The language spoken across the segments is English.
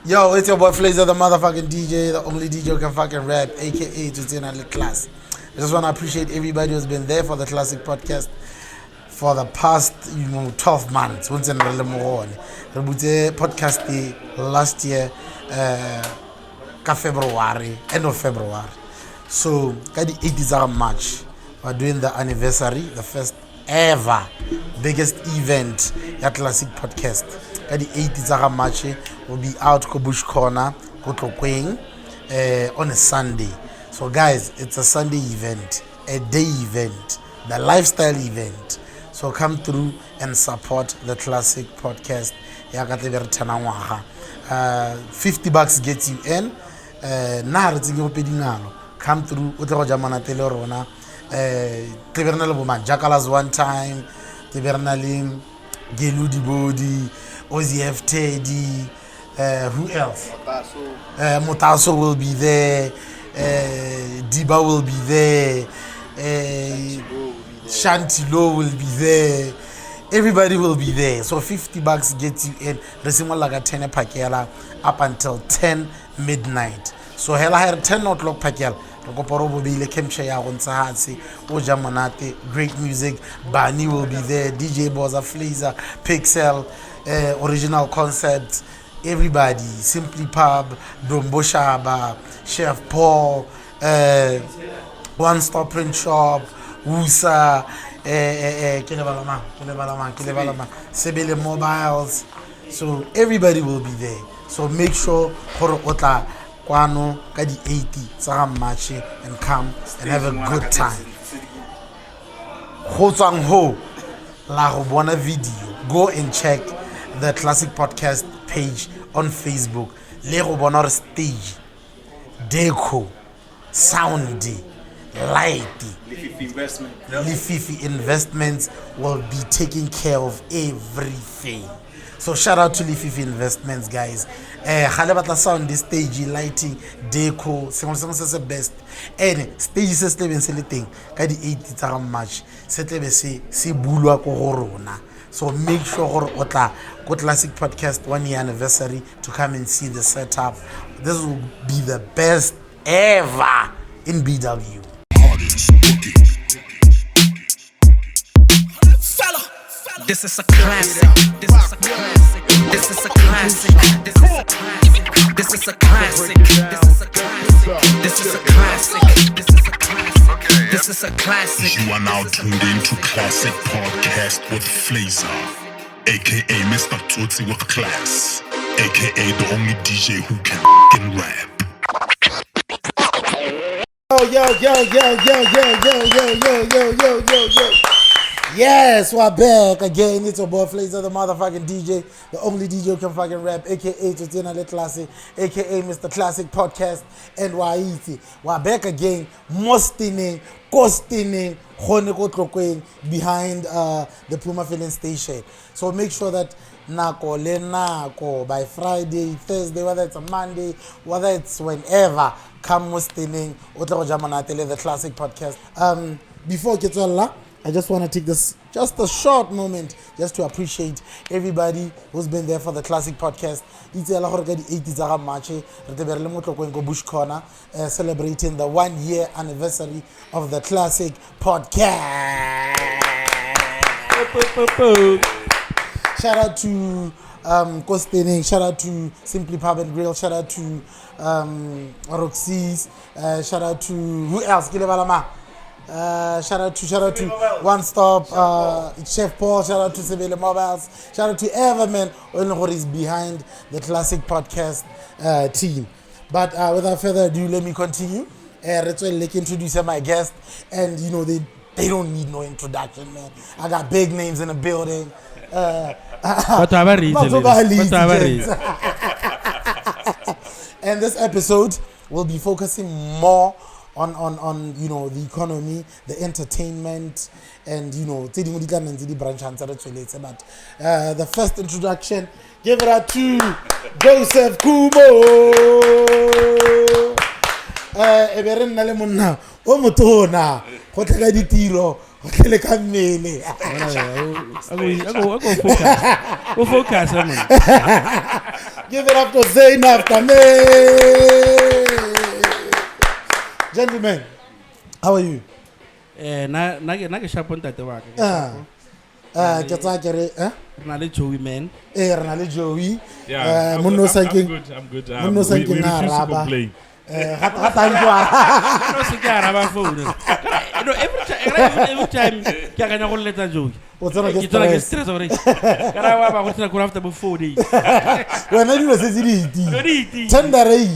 Yo, it's your boy FLAZER, the motherfucking DJ, the only DJ who can fucking rap, aka TSOTSI class. I just want to appreciate everybody who's been there for the Classic Podcast for the past 12 months. Once in the podcast last year, February, end of February. So, the 80s of March, we're doing the anniversary, the first ever biggest event at Classic Podcast. The 80s of March will be out Bush Corner, TLOKWENG, on a Sunday. So guys, it's a Sunday event, a day event, the lifestyle event. So come through and support the Classic Podcast. $50 gets you in. Come through. Jakalas one time. Geludi Bodi, OZF Teddy, who else? Motaso will be there, Diba will be there, Shantilo will be there, everybody will be there. So $50 gets you in. Resimo laga 10 pakela up until 10 midnight. So hela here 10 o'clock pakela. Great music. Bani will be there. DJ BOZA, FLAZER, Pixel, original concepts. Everybody. Simply Pub, Dombo Shaba, Chef Paul, One Stop Print Shop, Wusa, Kilebalama, Sebele Mobiles. So everybody will be there. So make sure Ota Kwano, Kadi 80, Sarah Machi, and come and have a good time. Ho Tsang Ho, La Robona video. Go and check the Classic Podcast page on Facebook. Le Robona stage, deco, soundy, lighty. Lififi Investments will be taking care of everything. So shout out to Lififi Investments, guys. Khale sound this stage, lighting, deco, se best. And stage se tlebe se le teng ka di 80 tsa March. Se tlebe se bulwa ko go rona. So make sure gore o tla go Classic Podcast 1 year anniversary to come and see the setup. This will be the best ever in BW. This is a classic. This is a classic. This is a classic. This is a classic. This is a classic. This is a classic. This is a classic. This is a classic. This is a classic. You are now tuned into Classic Podcast with FLAZER, aka Mr. TSOTSI with KLASS, aka the only DJ who can rap. Yo. Yes, we're back again. It's your boy FLAZER, the motherfucking DJ, the only DJ who can fucking rap, aka TSOTSI Classic, aka Mr. Classic Podcast, and we're back again. More STENENG, TLOKWENG behind the Puma filling station. So make sure that Nako by Friday, Thursday, whether it's a Monday, whether it's whenever, come with STENENG, the Classic Podcast. Before I get to Allah, I just want to take this just a short moment just to appreciate everybody who's been there for the Classic Podcast. It's a lot of 80s of March, Bush Corner, celebrating the 1 year anniversary of the Classic Podcast. Shout out to STENENG, shout out to Simply Pub and Grill, shout out to Roxy's, shout out to who else? Shout out to One Stop, Chef Paul, shout out to Sebele Mobiles, shout out to Everman who is behind the Classic Podcast team. But without further ado, let me continue. Let's introduce my guest, and they don't need no introduction, man. I got big names in the building. And this episode will be focusing more on the economy, the entertainment, and but the first introduction, give it up to Joseph Khumo. Okay, le ka mmele. Go focus, man. Give it up to Zane after me. Gentlemen, how are you? Na ke sharp on tate wa ka. Ke tsa ke re Na le Joey man. re na le Joey. Yeah, I'm Munno good. sanking. I'm good. Munno We sanking na refuse to raba. complain. Ga tantwa. No se ka raba phone. No every time ke a ganya go letsa Joey. O tsena ke Ke tsena ke stress. stress already. Kana wa ba go tsena go after 4 days. Wena dilo se di iti. Iti. Tenderei.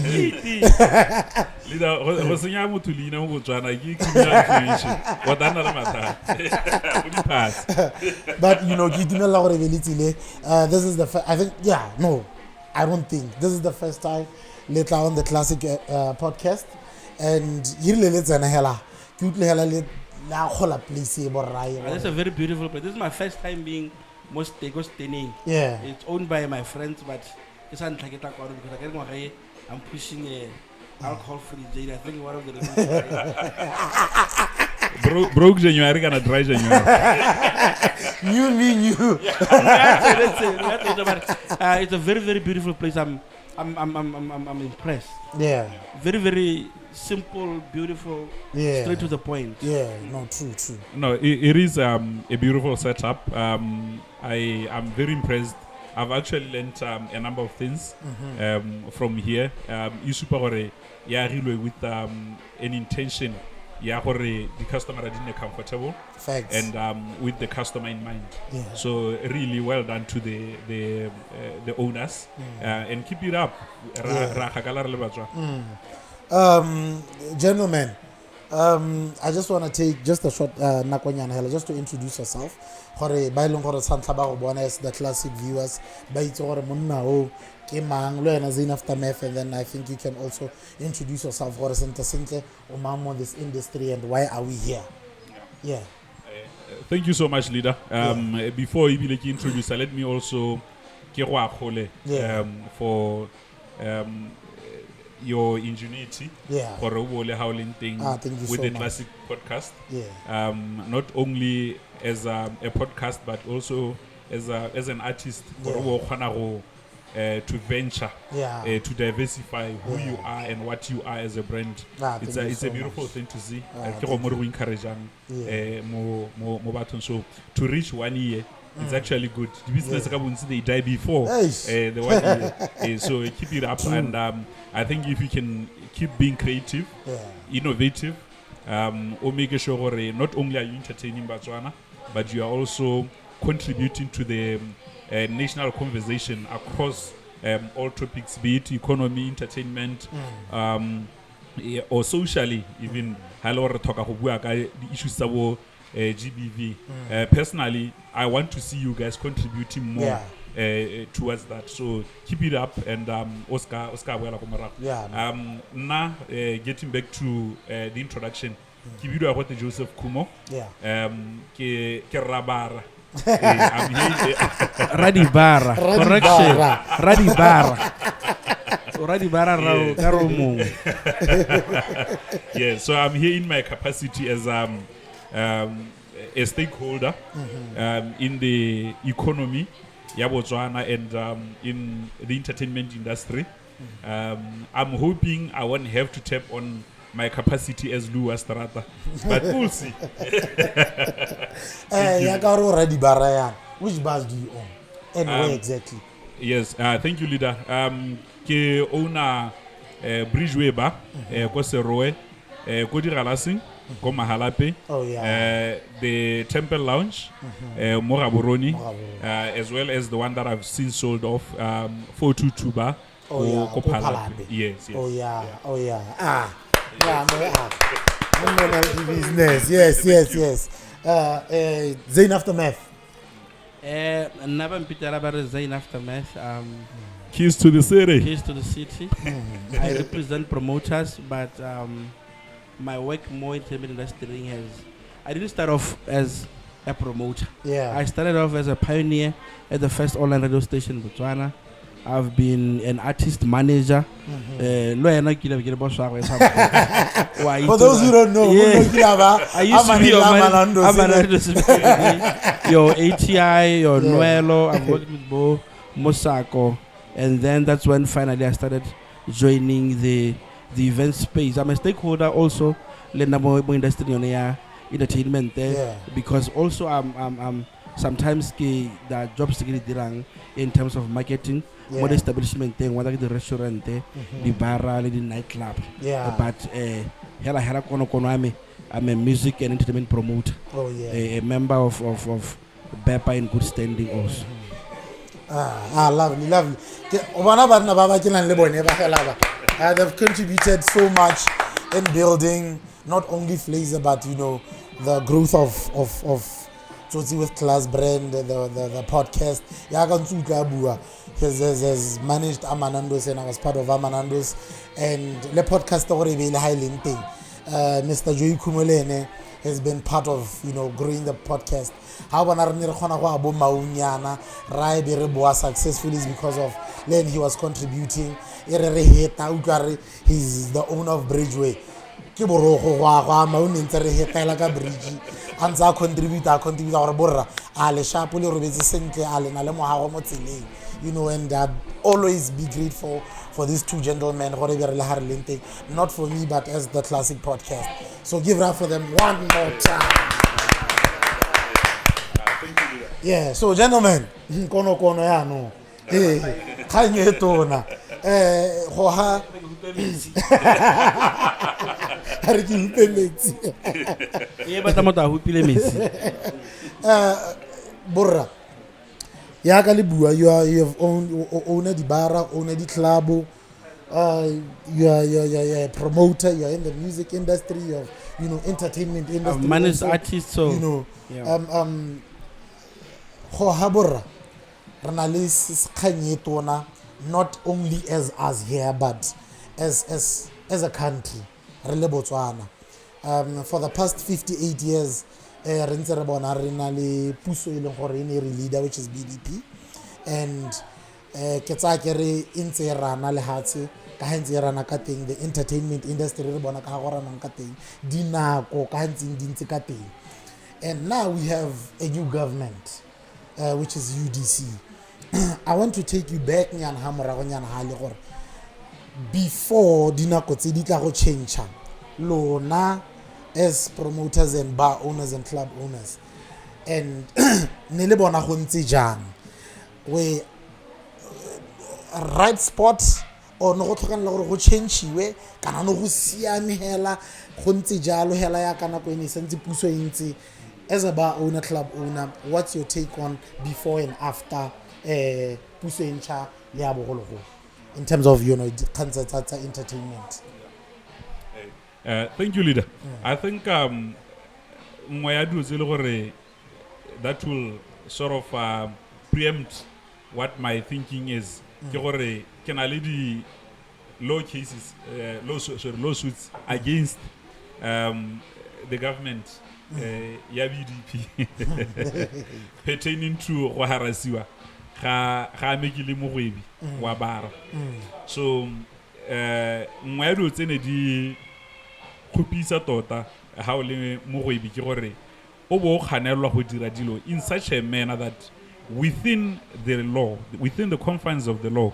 Leader, go senya motho leina mo Botswana ke criminal information. Wa dana le matha. O di pass. But you know, ke dumela gore be le tsile. This is the I think I don't think this is the first time later on the classic podcast, and hirile le tsena hela ke utlwe hela le la khola place e borrai. That's a very beautiful place. This is my first time being most STENENG. Yeah. It's owned by my friends, but it's not like because I get my I'm pushing a alcohol-free Jade. I think one of the reasons. Broke January gonna dry January. You. That's it. It's a very, very beautiful place. I'm impressed. Yeah. Very, very simple, beautiful, Yeah. straight to the point. Yeah. No, true. No, it is a beautiful setup. I am very impressed. I've actually learned a number of things from here. You super with an intention. Yeah, the customer is comfortable. Facts. And with the customer in mind. Yeah. So really well done to the owners and keep it up. Gentlemen, I just want to take just a short nakonyana hela just to introduce yourself. Gore ba ileng gore santla ba go bona as the classic viewers ba itse gore monna o ke mang lo ena Zane Aftermath, and then I think you can also introduce yourself gore sentle o mang mo this industry and why are we here. Yeah. Thank you so much, leader. Before you introduce, let me also for your ingenuity for thing thank you with so the much. Classic podcast. Yeah. Not only as a podcast, but also as an artist to venture, to diversify who you are and what you are as a brand. It's a beautiful thing to see. So to reach 1 year, it's actually good. The business they die before the 1 year. So keep it up, and I think if you can keep being creative, innovative, or make sure not only are you entertaining Botswana, but you are also contributing to the national conversation across all topics, be it economy, entertainment, or socially, even the issues about GBV. Personally, I want to see you guys contributing more towards that. So keep it up, and Oscar now getting back to the introduction. Keep it about the Joseph Khumo. Ke rabara. I'm here. Radibara. Correction. Radibara Karomo. Yeah, so I'm here in my capacity as a stakeholder in the economy, Botswana, and in the entertainment industry. I'm hoping I won't have to tap on my capacity as Lou Astrata, but we'll see. Which bars do you own and where exactly? Yes, thank you, leader. Ke owner Bridgeway Bar, Koseroe, Kodi Galasing, Komahalape, the Temple Lounge, Moraboroni, as well as the one that I've since sold off, 422 Bar. Kopalape. Yes. Business. Yes. Zane Aftermath. Zane Aftermath. Keys to the city. Keys to the city. I represent promoters, but my work more in the industry I didn't start off as a promoter. Yeah. I started off as a pioneer at the first online radio station in Botswana. I've been an artist manager. For those who don't know, I used to be your ATI, your Noelo. I've worked with Bo Mosako, and then that's when finally I started joining the event space. I'm a stakeholder also. Industry on entertainment there because also I'm sometimes the jobs in terms of marketing, more establishment thing, whether the restaurant, the bar, the nightclub. But I'm a music and entertainment promoter. A member of BEPA in good standing also. Lovely. They've contributed so much in building not only FLAZER but the growth of TSOTSI with KLASS brand, the podcast. Has managed Amanandos and I was part of Amanandos and the podcast Mr. Joey Khumo Zane has been part of growing the podcast. How successful is because of then he was contributing. He's the owner of Bridgeway. And always be grateful for these two gentlemen, not for me but as the Classic Podcast. So give it up for them one more time. Yeah, so gentlemen, Borra. You have owned the bar, owned the club, you're a promoter, you're in the music industry, you're entertainment industry. I've managed artists, so not only as us here but as a country. For the past 58 years, leader which is BDP, and the entertainment industry, and now we have a new government, which is UDC. I want to take you back before dinako tse di tla go change lona as promoters and bar owners and club owners, and nele bona go ntse jang we right spot or no go tlhokana gore go change kana no go siame hela go ntse jalo hela ya kana go ene sentse puso intse. As a bar owner, club owner, what's your take on before and after puso incha ya bogologolo in terms of entertainment? Thank you, leader. I think that will sort of preempt what my thinking is. Can I lead the lawsuits against the government, BDP, pertaining to Waharasiwa, Hamekili Murebi, Wabara. So, Mwadu Tenedi. Kupisa tota how le Murebi Kirore Obo Hanelwa Hudiradilo in such a manner that within the law, within the confines of the law,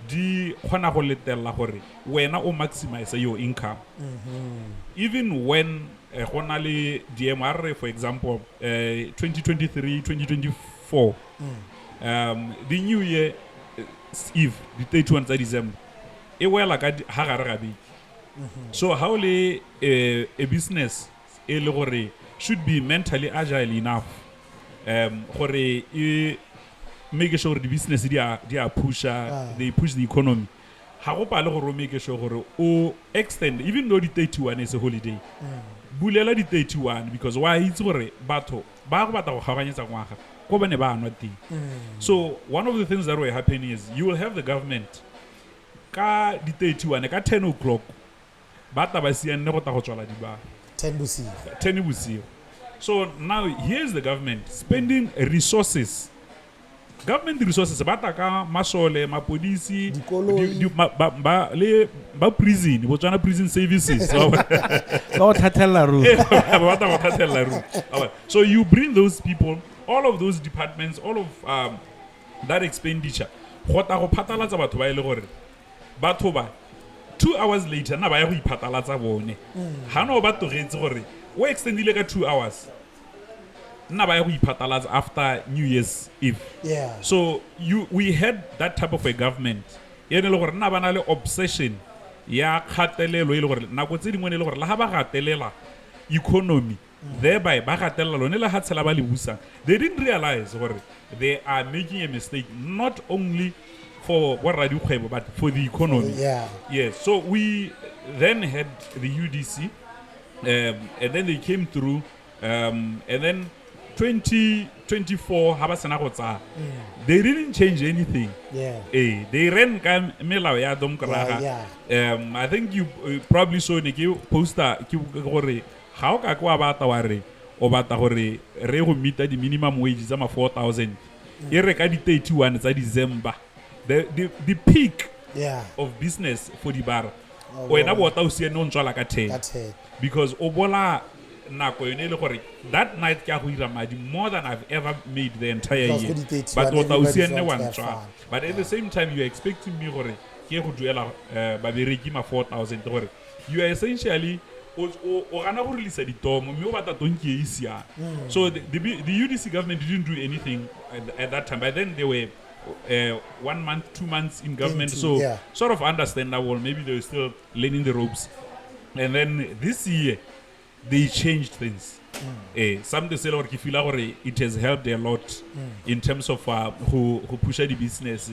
di Honahole Lahore, when o maximize your income. Even when Honali DMR, for example, 2023, 2024, the New Year Eve, the 31st of December, it was like a Hararabi. So how a business should be mentally agile enough make sure the business they are pusher, they push the economy. How make sure or extend even though the 31 is a holiday. Bulela the 31 because why it's battle. So one of the things that will happen is you will have the government ka the 31 ka 10 o'clock. 10 busi. So now here's the government spending resources government resources ba taka masole mapodisi Dikoloi. ba prison botswana prison services so you bring those people, all of those departments, all of that expenditure go ta go phatalatsa batho ba ile gore batho ba 2 hours later na ba ya go ipatalatsa bone ha no ba togetse gore o extendile ka 2 hours na ba ya go ipatalatsa after New Year's Eve. Yeah. So we had that type of a government ene le gore na ba na le obsession ya khatelelo ile gore nako tse dingwe le gore la ha ba gatelela economy thereby ba gatelela lone le ha tshela ba le busang. They didn't realize gore they are making a mistake not only for what radikgwebo but for the economy. Yeah. Yes. So we then had the UDC and then they came through and then 2024 habasana go tsa they didn't change anything. Yeah. They ran ka melao ya domkraga. I think you probably saw ne ke poster ke gore ha o ka kwa bata wa re o bata gore re go meet the minimum wage za ma 4,000 e re ka di 31 tsa December the peak of business for the bar wena bota o se no ntswala ka 10 because o bola nako yone le gore that night ka go ira madi more than I've ever made the entire year but what o se ne wa ntswa but at the same time you're expecting me gore ke go duela ba bereki ma 4,000 gore you are essentially o gana go release ditomo mme o bata tonke e isia. So the UDC government didn't do anything at that time, but then they were 1 month 2 months in government, sort of understandable. Maybe they were still learning the ropes, and then this year they changed things. Some they say like it has helped a lot in terms of who push the business.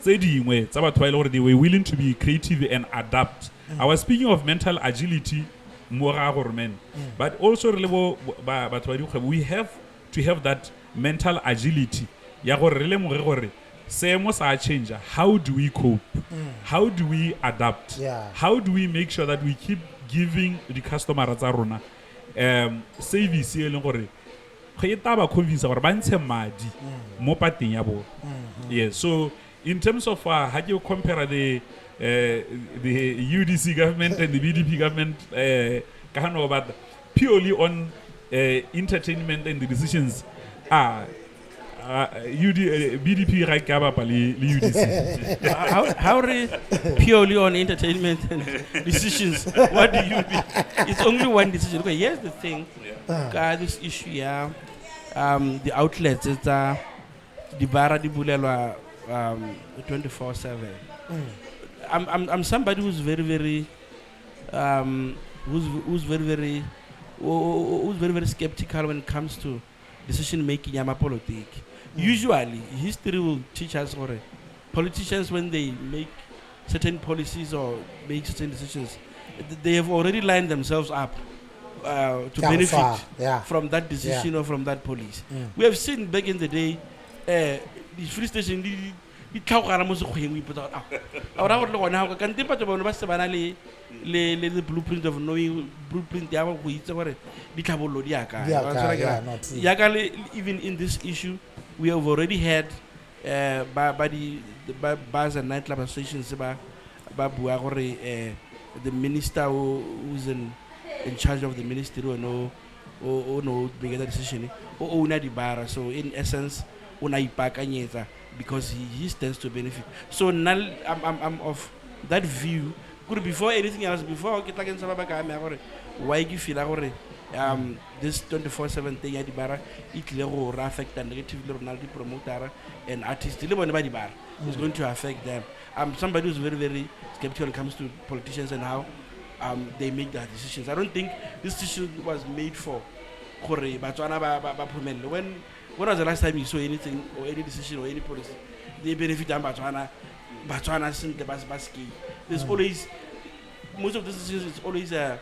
They were willing to be creative and adapt. I was speaking of mental agility, but also we have to have that mental agility. Change. How do we cope? How do we adapt? How do we make sure that we keep giving the customer service? Yes. So in terms of how do you compare the UDC government and the BDP government, but purely on entertainment and the decisions, BDP right UDC. How purely on entertainment and decisions? What do you mean? It's only one decision. Okay, here's the thing. This issue, the outlets, it's the bara di bulelwa 24/7. I'm somebody who's very very skeptical when it comes to decision making yama politic. Usually history will teach us what politicians, when they make certain policies or make certain decisions, they have already lined themselves up to benefit from that decision or from that policy. We have seen back in the day the free station the blueprint of knowing blueprint even in this issue we have already had by the bars and nightclub associations the minister who's in charge of the ministry or no bring a decision or owner the bar. So in essence because he stands to benefit. So now I'm of that view. Good before anything else, before why you feel like this 24/7 thing at the bar it will affect the negatively Ronaldo promoter and artists. It's going to affect them. I'm somebody who's very skeptical when it comes to politicians and how they make their decisions. I don't think this decision was made for when was the last time you saw anything or any decision or any policy they benefit Botswana since the Baski? There's always most of the decisions is always a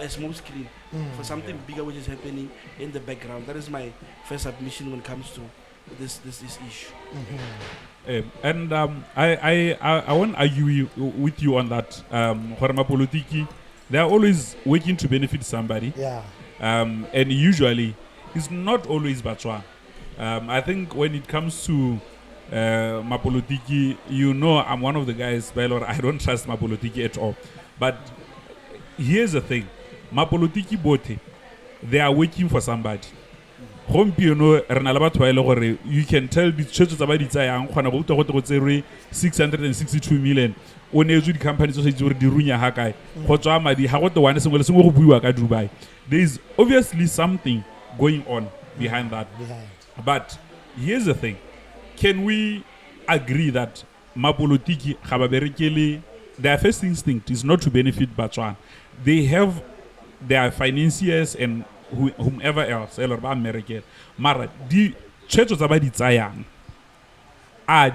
small screen for something bigger which is happening in the background. That is my first submission when it comes to this issue. And I won't argue with you on that. Politiki, they are always working to benefit somebody. And usually it's not always Botswana. I think when it comes to Mapolotiki, I'm one of the guys, I don't trust Mapolotiki at all. But here's the thing. Mapolotiki bote, they are working for somebody. You can tell the churches about it. 662 million. The companies Dubai. There is obviously something going on behind that. But here's the thing. Can we agree that Mapolotiki Khababerekele, their first instinct is not to benefit Batswana? They have their financiers and whomever else, American. Mara, the churches about it sayang.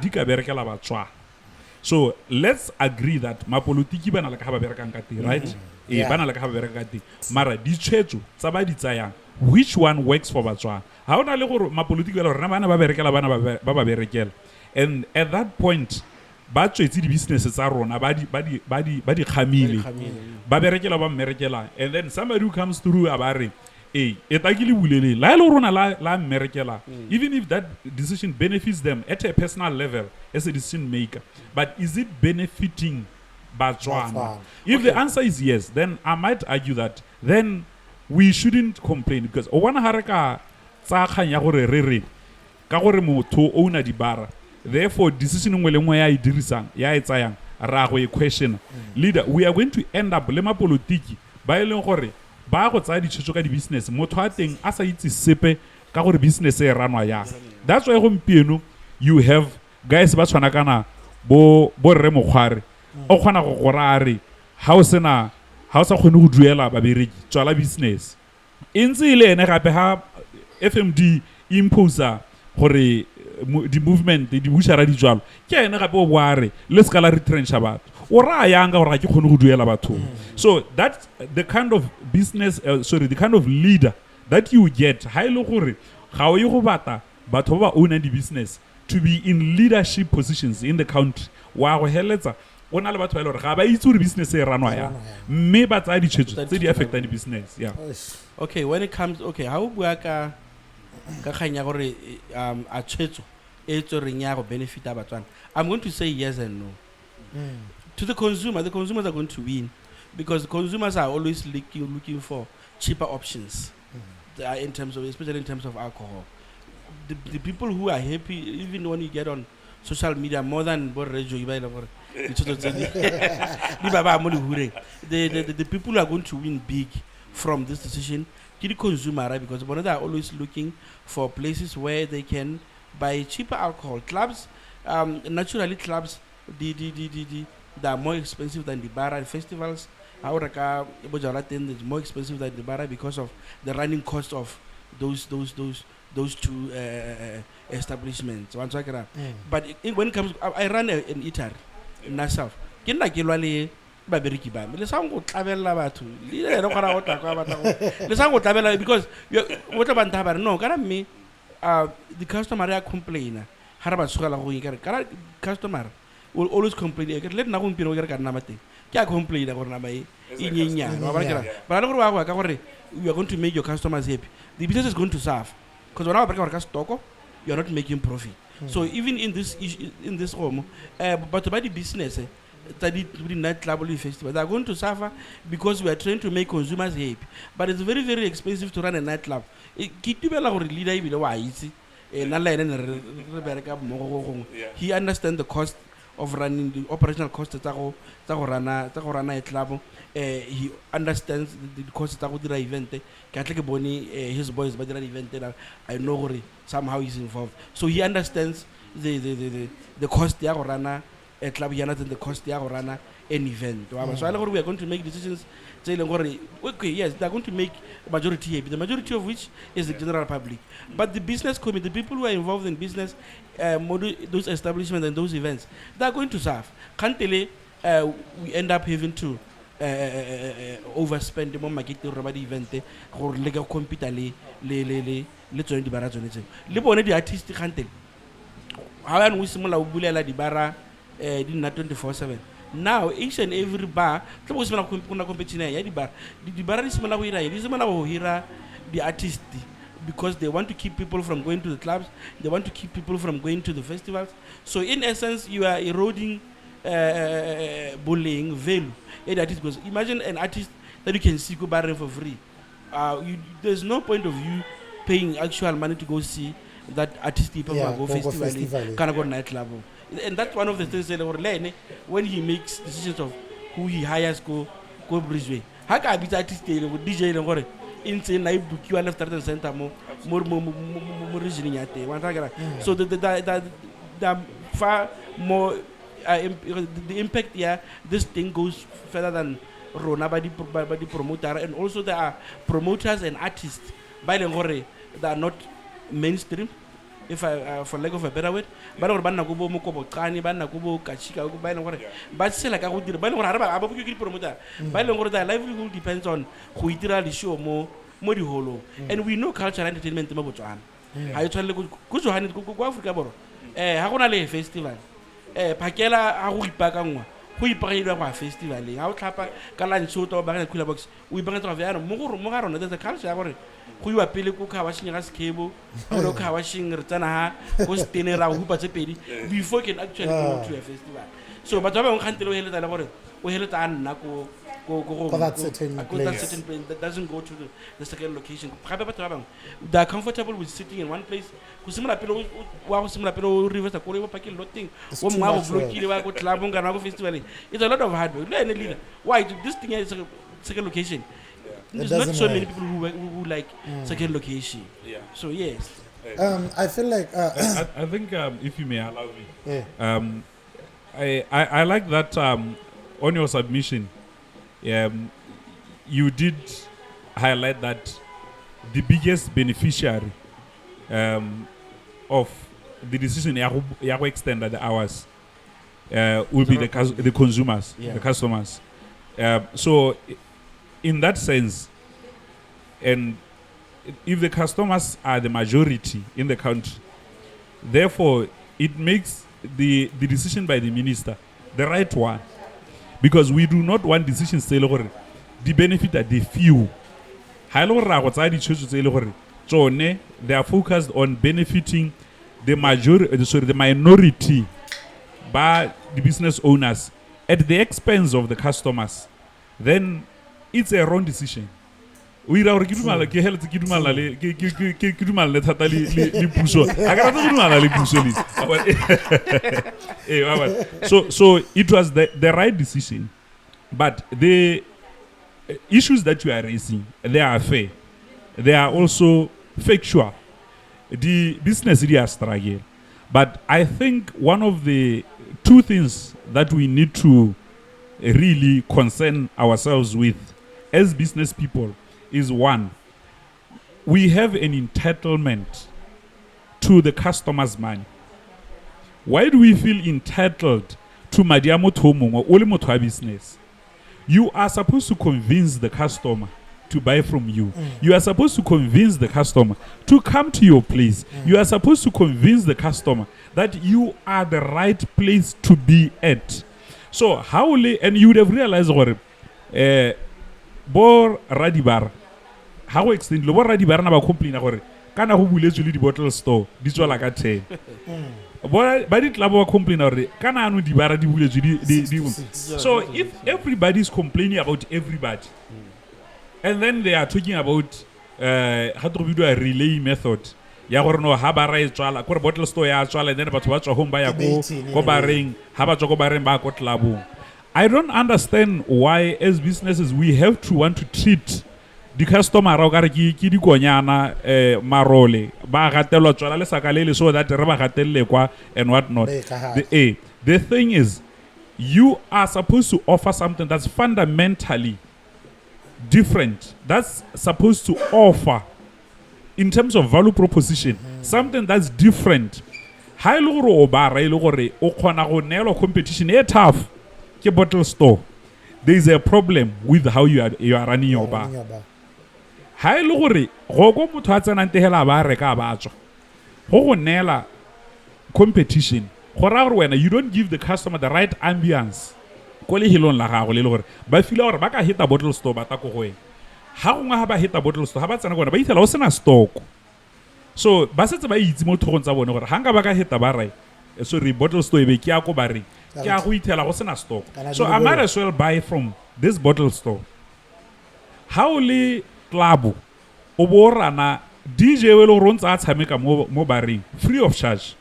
Di ka berekela Batswana. So let's agree that Mapolotiki bana la ka berekangati, right? Bana la ka berekangati. Mara, di churches about it sayang. Which one works for Batswana? How na le gore Mapolotiki ba bana ba berekela bana ba berekela. And at that point, ba tswetse di businesses tsa rona ba di khamile ba berekela ba merekela, and then somebody who comes through abare etakile bulele la ile rona la merekela, even if that decision benefits them at a personal level as a decision maker, but is it benefiting Batswana? If the answer is yes, then I might argue that then we shouldn't complain, because wana haraka tsa khanya gore re ka gore motho owner di bara. Therefore, decision ngwe ya idirisang ya etsayang ra go question leader, we are going to end up le Mapolotiki ba ile gore ba go tsaya ditshotso ka di business motho a teng a sa itse sepe ka gore business e ranwa ya. That's why gompieno you have guys ba tshwana kana bo re mogware o khona go gorare ha o sa khone go duela ba bereki tswala business intse ile ene gape ha FMD imposa gore the movement the bushara di jwalo ke ene gape o boare le skala retrench batho o ra yanga o ra ke khone go duela batho. So that's the kind of business the kind of leader that you get ha ile gore ga o ye go bata batho ba own the business to be in leadership positions in the country wa go heletsa ona le batho ba ile gore ga ba itse gore business e ranwa ya mme ba tsaya ditshwetso tse di affect the business. Okay, when it comes how bua ka khanya gore a tshwetso e tsoreng ya go benefit Batswana, I'm going to say yes and no. To the consumers are going to win, because consumers are always looking for cheaper options in terms of, especially in terms of alcohol. The people who are happy, even when you get on social media, more than the people who are going to win big from this decision, the consumer, right? Because they are always looking for places where they can buy cheaper alcohol. Clubs, naturally clubs, they are more expensive than the bar, and festivals is more expensive than the bar because of the running cost of those two establishments. But when it comes, I run an eatery in myself. Because the customer are complaining. Customer will always complain. Let na go mpiro ka nna mate. Ke a complain gore na mai inyenya. But I don't know you are going to make your customers happy. The business is going to suffer because when I break our stock, you are not making profit. So even in this home, but about the business, nightclub festival, they are going to suffer because we are trying to make consumers happy. But it's very, very expensive to run a nightclub. He understands the cost of running, the operational cost of run a club. He understands the cost of the event. His boys by the event. I know somehow he's involved. So he understands the cost of run a club, and the cost of run an event. So we are going to make decisions. Okay, yes, they are going to make majority happy. The majority of which is the general public. But the business community, the people who are involved in business, those establishments and those events, they are going to suffer. Can't we end up having to overspend the more market to run the event or legal compete le join the barrage on it. Le bonne the artist can't tell. How and we similar bulela di bara din na 24/7. Now each and every bar tlo similar kuna competition ya di bar is similar we ira is similar ho hira the artist because they want to keep people from going to the clubs, they want to keep people from going to the festivals. So in essence, you are eroding bullying value. Because imagine an artist that you can see go buy for free. There's no point of you paying actual money to go see that artist people go festival, kind of go nightclub. And that's one of the things that when he makes decisions of who he hires go Bridgeway. How can be artist DJ insane I book you left and center more reasoning at so the far more the impact this thing goes further than Rona by the promoter, and also there are promoters and artists by the gore that are not mainstream, if I for lack of a better word, but or banna kubo mukobo kani banna kubo kachika by the gore but say like I would by the promoter by the gore their livelihood depends on who the show more the holo, and we know culture and entertainment mabutuan I tell you good to hand go Africa boro hakuna festival pakela a go ipakangwa go ipagelwa go festival ga o tlhapa ka lunch o to ba ga cooler box o ipanga tsa vera mo ga rona there's a culture ya gore go iwa pele go ka wa shinga ga skebo go ka wa shinga re tsana ha go stenera go hupa tse pedi before you can actually go to a festival. So but ba bang khantele o heleta le gore o heleta nna go that certain place that doesn't go to the second location. They are comfortable with sitting in one place. Similar people reverse the Korea parking lotting. It's a lot of hard work. Why this thing is a second location? There's not so many people who like second location. Yeah. So yes. I feel like I think if you may allow me, I like that on your submission. You did highlight that the biggest beneficiary of the decision to extend the hours will be the consumers, the customers. So, in that sense, and if the customers are the majority in the country, therefore it makes the decision by the minister the right one. Because we do not want decisions say the benefit are the few. They are focused on benefiting the minority by the business owners at the expense of the customers. Then it's a wrong decision. We are so it was the right decision, but the issues that you are raising, they are fair, they are also factual. The business really has struggled, but I think one of the two things that we need to really concern ourselves with as business people is one, we have an entitlement to the customer's money. Why do we feel entitled to Madiamo Tomo or Olimoto business? You are supposed to convince the customer to buy from you. You are supposed to convince the customer to come to your place. You are supposed to convince the customer that you are the right place to be at. So how and you would have realized Bor Radibar, how extend Bor Radibar na ba complain gore kana go buletswe le di bottle store di tswa la ka 10. Ba di club ba complain gore kana anu di bara di buletswe di. So if everybody is complaining about everybody, and then they are talking about how to do a relay method, ya gore no ha ba ra e tswala gore bottle store ya tswala, then batho ba tswa home ba ya go ba reng ha ba tswa go ba reng ba go club. I don't understand why, as businesses, we have to want to treat the customer marole so that and whatnot. The thing is, you are supposed to offer something that's fundamentally different. That's supposed to offer, in terms of value proposition, something that's different. High logo or competition tough. Bottle store, there is a problem with how you are running your bar. High logore, Rogo Mutatan and Tehela Bareka Bacho. Ho Nela competition. When you don't give the customer the right ambience, Koli Hilon Laha, but feel our back hit a bottle store, but how have I hit a bottle store? How about a stock? So ba setse ba itse mo thogong tsa bone gore hanga ba ka heta ba rai sorry bottle store be ke ya go ba re ke ya go ithela go sena stock. So I might as well buy from this bottle store. How le club o bo rana DJ we lo ronza tshameka mo baring free of charge.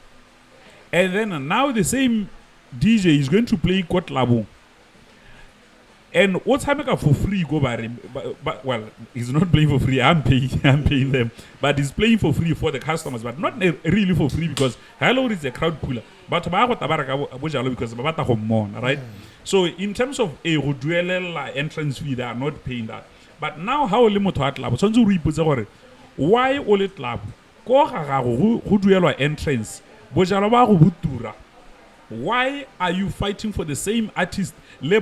And then now the same DJ is going to play ko club. And what's happening for free go baring, but well, he's not playing for free. I'm paying them, but he's playing for free for the customers, but not really for free because hello is a crowd puller. But because right. So in terms of a entrance fee, they are not paying that. But now how limit to club? So why all it club? Who do entrance? Why are you fighting for the same artist? Why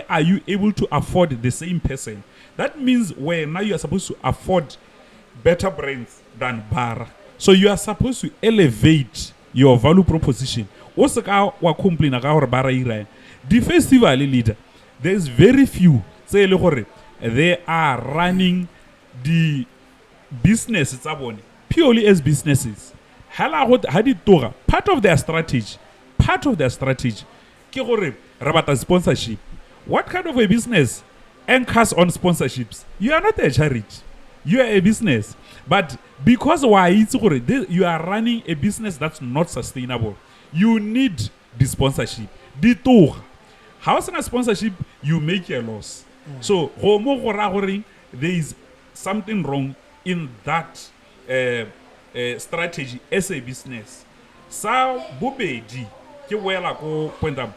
are you able to afford the same person? That means where now you are supposed to afford better brands than Bara. So you are supposed to elevate your value proposition. The festival leader, there's very few. They are running the business purely as businesses. Part of their strategy, sponsorship. What kind of a business anchors on sponsorships? You are not a charity, you are a business. But because you are running a business that's not sustainable, you need the sponsorship. How's a sponsorship? You make a loss. So there is something wrong in that strategy as a business. So bobedi ke wela go point up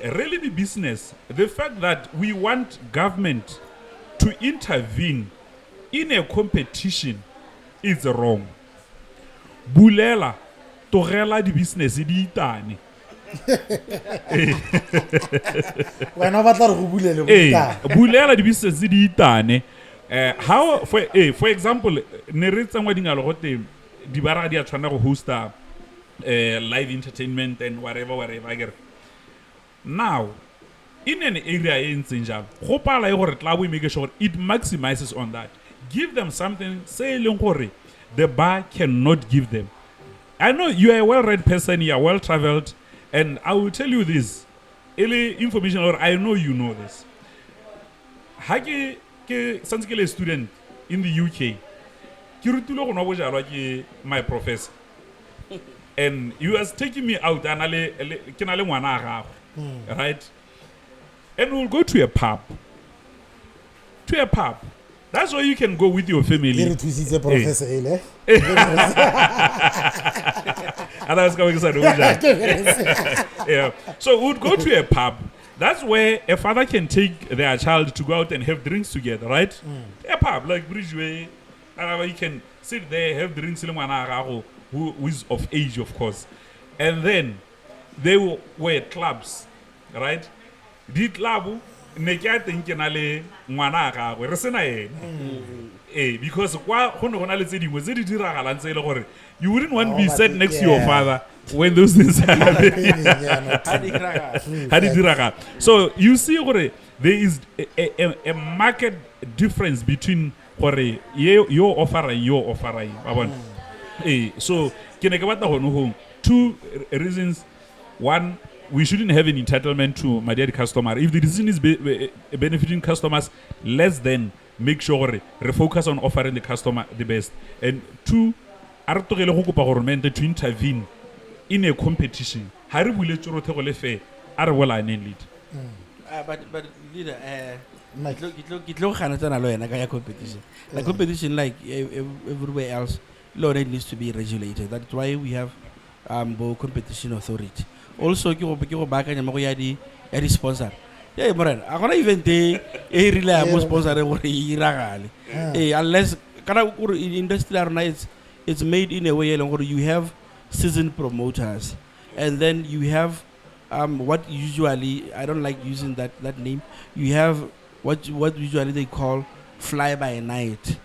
really the business, the fact that we want government to intervene in a competition is wrong. Bulela togela di business di itane. Wena batla re go bulele go bulela di business di itane. How for example ne re tsangwa dingalo go te di bara di a tshwana go hosta live entertainment and whatever again. Now in an area in Sinjab go pala e gore tla we make sure it maximizes on that. Give them something say lengore the bar cannot give them. I know you are a well-read person, you are well-traveled, and I will tell you this early information, or I know you know this. Hage since a student in the UK, my professor, and he was taking me out and right, and we'll go to a pub. That's where you can go with your family. Yeah. So we would go to a pub. That's where a father can take their child to go out and have drinks together, right? A pub like Bridgeway, and you can sit there, have drinks, who is of age, of course. And then they were clubs, right? The club, because you wouldn't want to be sat next to your father when those things happen. So you see there is a market difference between your offer and your offer. So two reasons. One, we shouldn't have an entitlement to my dear customer. If the decision is benefiting customers, let's then make sure refocus on offering the customer the best. And two, government to intervene in a competition. But leader, competition. Like competition, like everywhere else, law needs to be regulated. That's why we have competition authority. Also, you go back and you sponsor. Yeah, Moran. I'm gonna even take a reliable sponsor unless in industry it's made in a way longer. You have seasoned promoters, and then you have what usually I don't like using that name. You have what usually they call fly by night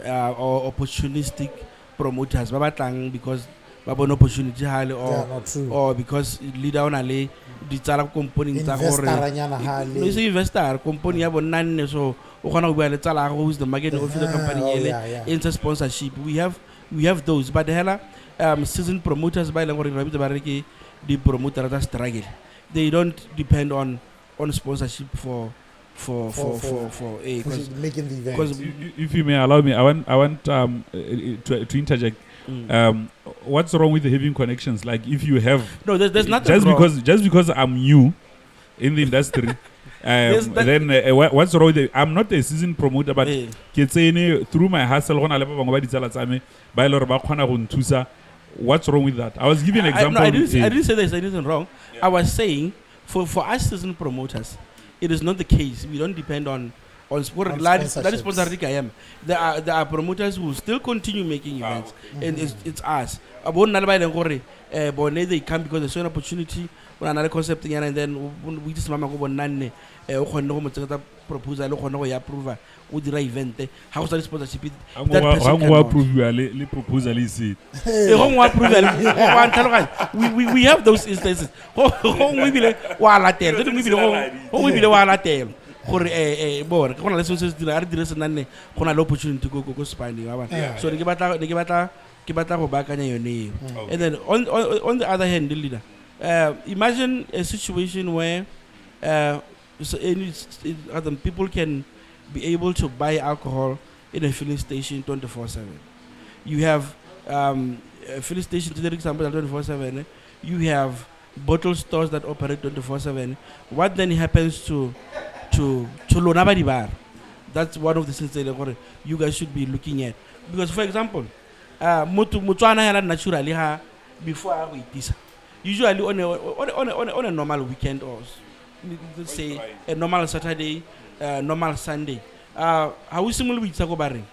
or opportunistic promoters. Because ba bona opportunity hale Yeah, not true. or because leader ona le di tsala company tsa gore Investoranyana hale. no is investor company ya bona nne so o gona go bua le tsala go who's the market of the company Oh, ele yeah. into sponsorship we have those but hela season promoters ba ile gore ba bitsa ba re ke di promoter that struggle they don't depend on sponsorship for Because making the event. because If you may allow me, I want to interject. What's wrong with having connections? Like if you have no there's nothing wrong. just because I'm new in the industry, then what's wrong with it? I'm not a seasoned promoter, but through my hustle, what's wrong with that? I was giving an example. I didn't say there's anything wrong. I was saying for us season promoters, it is not the case. We don't depend on sport. That is sponsoring I am. There are promoters who still continue making events, and it's us. They come because there's an opportunity on another concept again, and then we just mama go bonane. Proposal approve with the event. How is sponsorship? That person cannot approve the proposal. We have those instances. We be wala tel. We be wala tel. Gore go na le sentse dira re dire senane go na le opportunity go spine ba bana so ke batla go bakanya yone and then on the other hand leader imagine a situation where other people can be able to buy alcohol in a filling station 24/7. You have a filling station, to the example, 24/7. You have bottle stores that operate 24/7. What then happens to Lonabadi Bar? That's one of the things that you guys should be looking at. Because, for example, Mutuana naturally before I eat this. Usually on a normal weekend or let's say a normal Saturday, normal Sunday. How is similar with Sako Barring?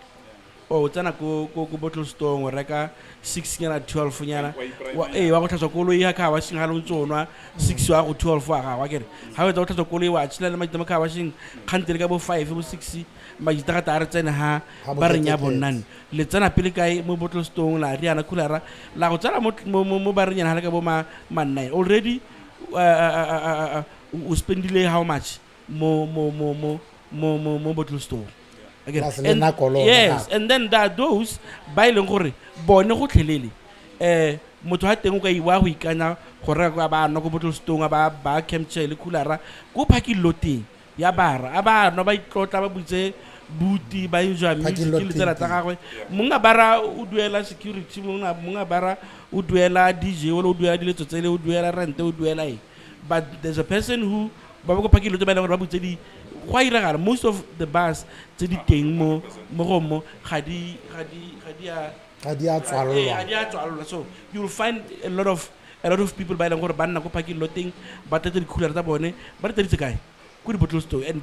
Oh, tana go bottle store or reka 6 yana 12 yana. What has a colo yaka washing halon 6 or 12 for our get. How is Dr. Coli watch? Let me make the washing country about 5 or 60. My data arts ha barring yabonan. Letana Pilikai, mo bottle stone, la Riana Kulara, La Hotara mo barring and Halakaboma man 9. Already we spend delay how much? More bottle store. Again. Yes, and then there are those by Longore, Bono Hotelili. Motohate wa Wikana, Horagaba, no bottle stone about bar, Kemche, Kulara, go packing loti, Yabara, Aba, nobody caught up with say booty by usual Mungabara, Uduela security, Mungabara, Uduela, DJ, Uduela to tell Uduela rent, Uduela. But there's a person who Babu Paki Lutabadi why most of the bars to the thing more Hadia so you'll find a lot of people by the banana go packing lotting but the cooler tabone but there is a guy good bottle store and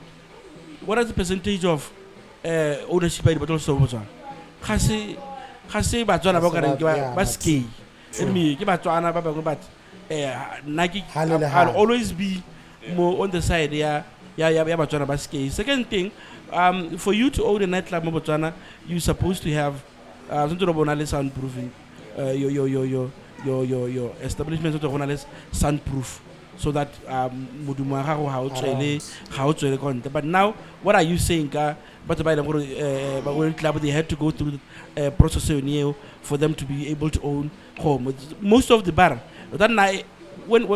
what is the percentage of ownership by the bottle store Hase Batwana Boga Baski and me give Batwana but Nike I'll always be more on the side Botswana basket. Second thing, for you to own a nightclub in Botswana, you're supposed to have soundproofing. Your establishment soundproof, so that but now, what are you saying? But by the club, they had to go through the process for them to be able to own home. Most of the bar, when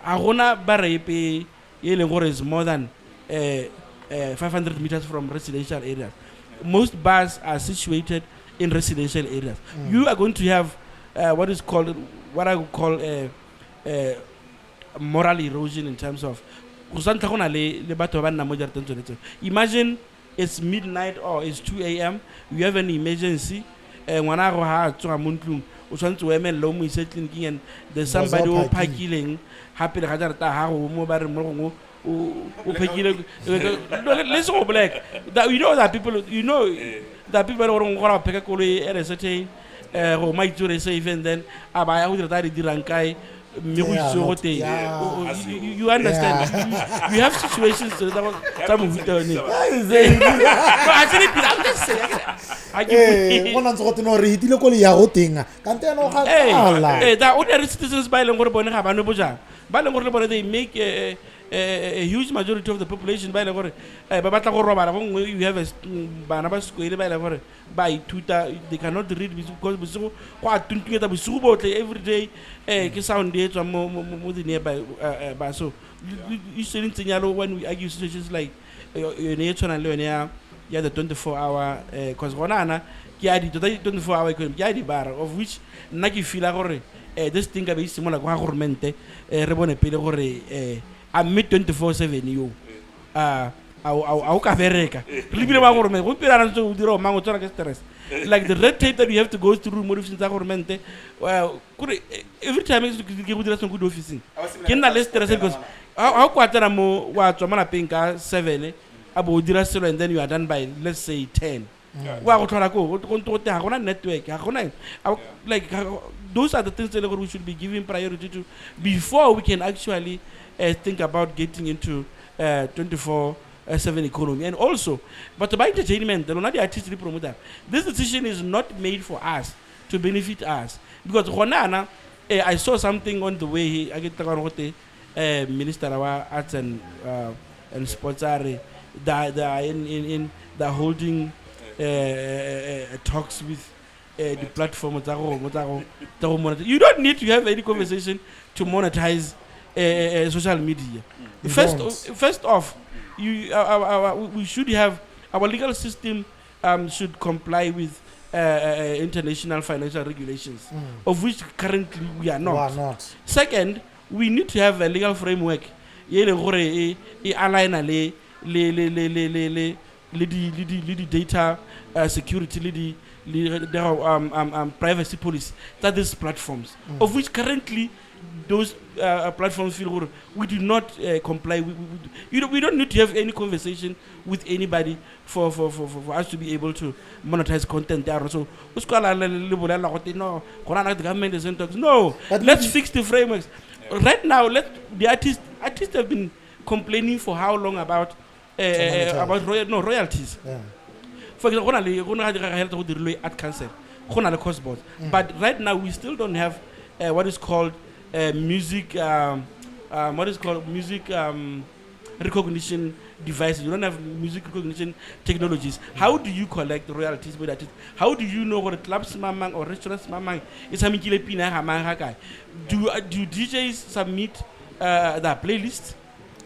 Agona Barepe Yelengor is more than 500 meters from residential areas. Most bars are situated in residential areas. You are going to have what I would call moral erosion in terms of imagine it's midnight or it's 2 a.m. You have an emergency and and there's somebody who parking happy let's go black. That you know that people don't want to pick at a certain might do safe and then I would rankai. You understand? You have situations that some of it. Actually, go na ntse go tena re hitile ko le ya go tenga kante ya no ga kala the ordinary citizens ba leng gore bone ga ba no bojang ba leng gore le bone they make a huge majority of the population ba leng gore ba batla go robala gongwe you have bana ba sekwele ba leng gore ba ithuta they cannot read because bosigo go a tuntunyetsa bosigo botle every day ke sound e tswa mo the nearby ba so you say ntseng yalo when we argue situations like yone e tshwana le yone ya the 24-hour because gona ke a di 24-hour economy ke a di bara of which nna ke feela gore this thing ka be simola go government re bone pele gore a mid 24/7 yo au ka vereka re bile ba gore me go pela rantse o dira o mango tsara ke stress like the red tape that you have to go through modifications tsa government every time ke go dira some good officing ke nna le stress because how kwatana mo wa tswa mana peng ka 7 abo dira selo and then you are done by let's say 10 wa go tlhola go te ga gona network ga gona like those are the things that we should be giving priority to before we can actually think about getting into 24/7 economy. And also, but about entertainment, the artistic promoter, this decision is not made for us to benefit us because I saw something on the way. I get the Minister of Arts and Sports are they're holding talks with the platform. You don't need to have any conversation to monetize social media. First off, we should have our legal system should comply with international financial regulations, of which currently we are not. Second, we need to have a legal framework. Align the data security, the privacy policy that these platforms, of which currently those platforms feel we do not comply. We don't need to have any conversation with anybody for us to be able to monetize content there. So, the government doesn't talk. No, let's fix the frameworks. Right now, the artists have been complaining for how long about royalties. Yeah. For example, art council, cost board. But right now we still don't have what is called music recognition devices. You don't have music recognition technologies. How do you collect royalties with artists? How do you know what clubs mamang or restaurants mamang is do DJs submit their playlist?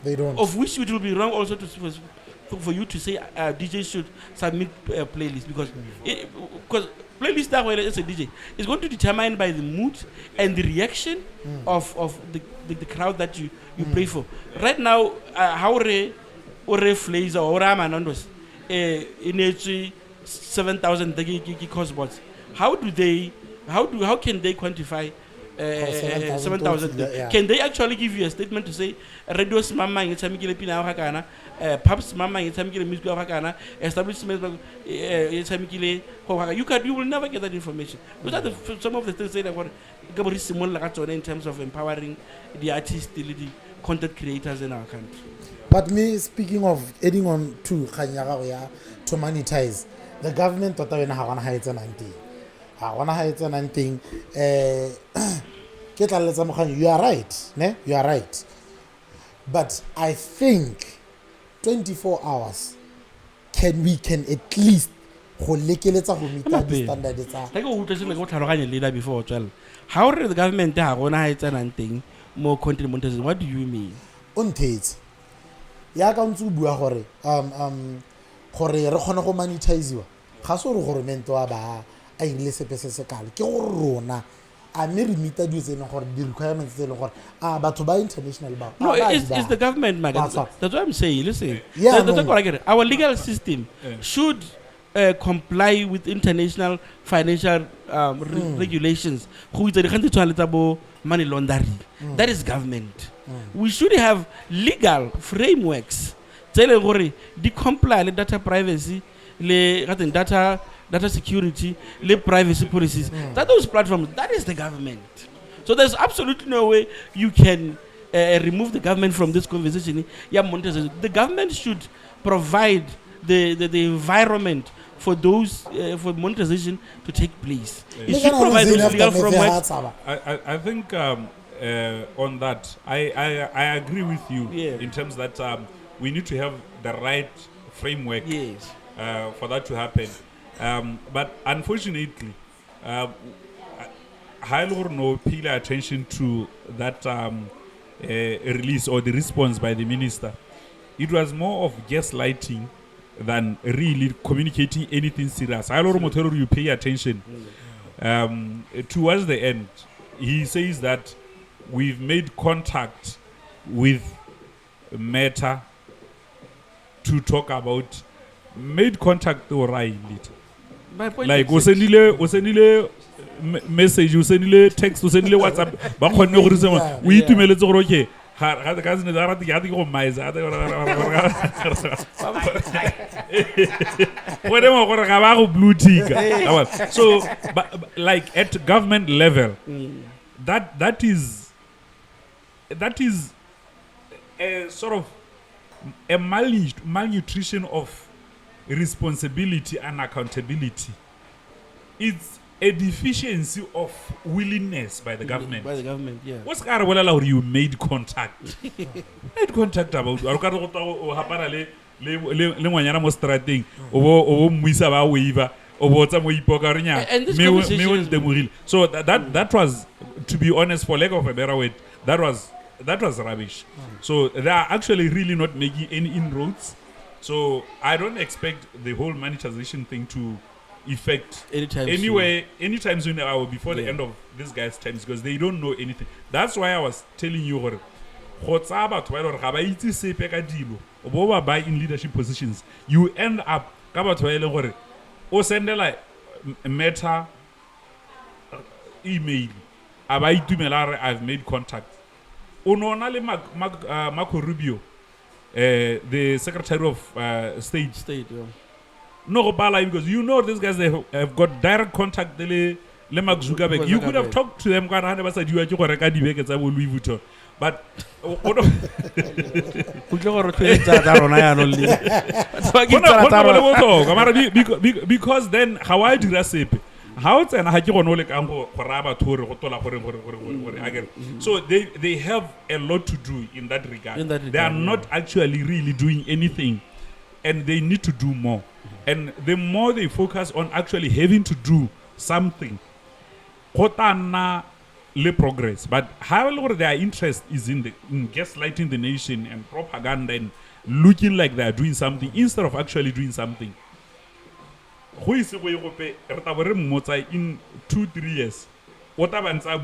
They don't. Of which it will be wrong also for you to say DJs should submit playlist because playlist that way as a DJ is going to be determined by the mood and the reaction of the crowd that you play for. Right now, how FLAZER or Ramanondos in 7,000 cost bots. How can they quantify 7,000? Can they actually give you a statement to say radios mama in Samikile Pina Hakana, pubs mama in Samikile Music Hakana, establishment you will never get that information. Those are some of the things that were in terms of empowering the artists, the content creators in our country. But me speaking of adding on to to monetize, the government I wanna hide anything. You are right, ne? You are right. But I think 24 hours we can at least meet the standards. Like before, how did the government hide anything more content monetization? What do you mean? Untate. Ya ka ntse bua gore gore re khona go monetize ga se re gore mento ba a ile sepese se kale ke go rona a me re meet di tsene gore di requirements tse le gore batho ba international ba no it's the government that's what I'm saying. Listen, yeah, that's what I get. Our legal system should comply with international financial regulations who is the money laundering. That is government. We should have legal frameworks telling gore di comply le data privacy le data security le privacy policies. That those platforms, that is the government. So there's absolutely no way you can remove the government from this conversation. The government should provide the environment for those for monetization to take place. It Look should at provide Zane those after legal Mefe frameworks. Hatsaba. I think on that, I agree with you Yeah. in terms that we need to have the right framework Yes. for that to happen. But unfortunately, I don't know pay attention to that release or the response by the minister. It was more of gaslighting than really communicating anything serious. I don't know you pay attention. Towards the end, he says that we've made contact with Meta to talk about made contact alright. My point Like is usendile message, usendile text, usendile WhatsApp. Ba khonne go ritse o itumeletse gore okay. Ga se ne da rata ke go maiza. Blue tick. So but like at government level, that is a sort of a malnutrition of responsibility and accountability. It's a deficiency of willingness by the government. by the government, yeah. What's going you made contact? Made contact about o hapana le ngwanyana mo strateng o muisa ba waiver o botsa mo ipoka re nya And this conversation is- me so that was, to be honest, for lack of a better word, that was rubbish. So they are actually really not making any inroads. So I don't expect the whole monetization thing to affect anytime soon or before the end of this guy's terms, because they don't know anything. That's why I was telling you gore go tsa batho ba ile gore ga ba itse sepe ka dilo o bo ba buy in leadership positions, you end up ka batho ba ile gore o sendela Meta email aba itumela re I've made contact. Unona le Marco Rubio, the Secretary of State. Yeah. No go bala because you know these guys, they have got direct contact le Mark Zuckerberg. You could have talked to them kana ba sa diwa ke go reka dibeke tsa bo Louis Vuitton. But because then how I dira sepe how it's and ha ke gone le kang go raba thore go tola gore again. So they have a lot to do in that regard. They are not actually really doing anything, and they need to do more. And the more they focus on actually having to do something, kotana le progress. But however, their interest is in gaslighting the nation and propaganda and looking like they are doing something instead of actually doing something. In 2-3 years, what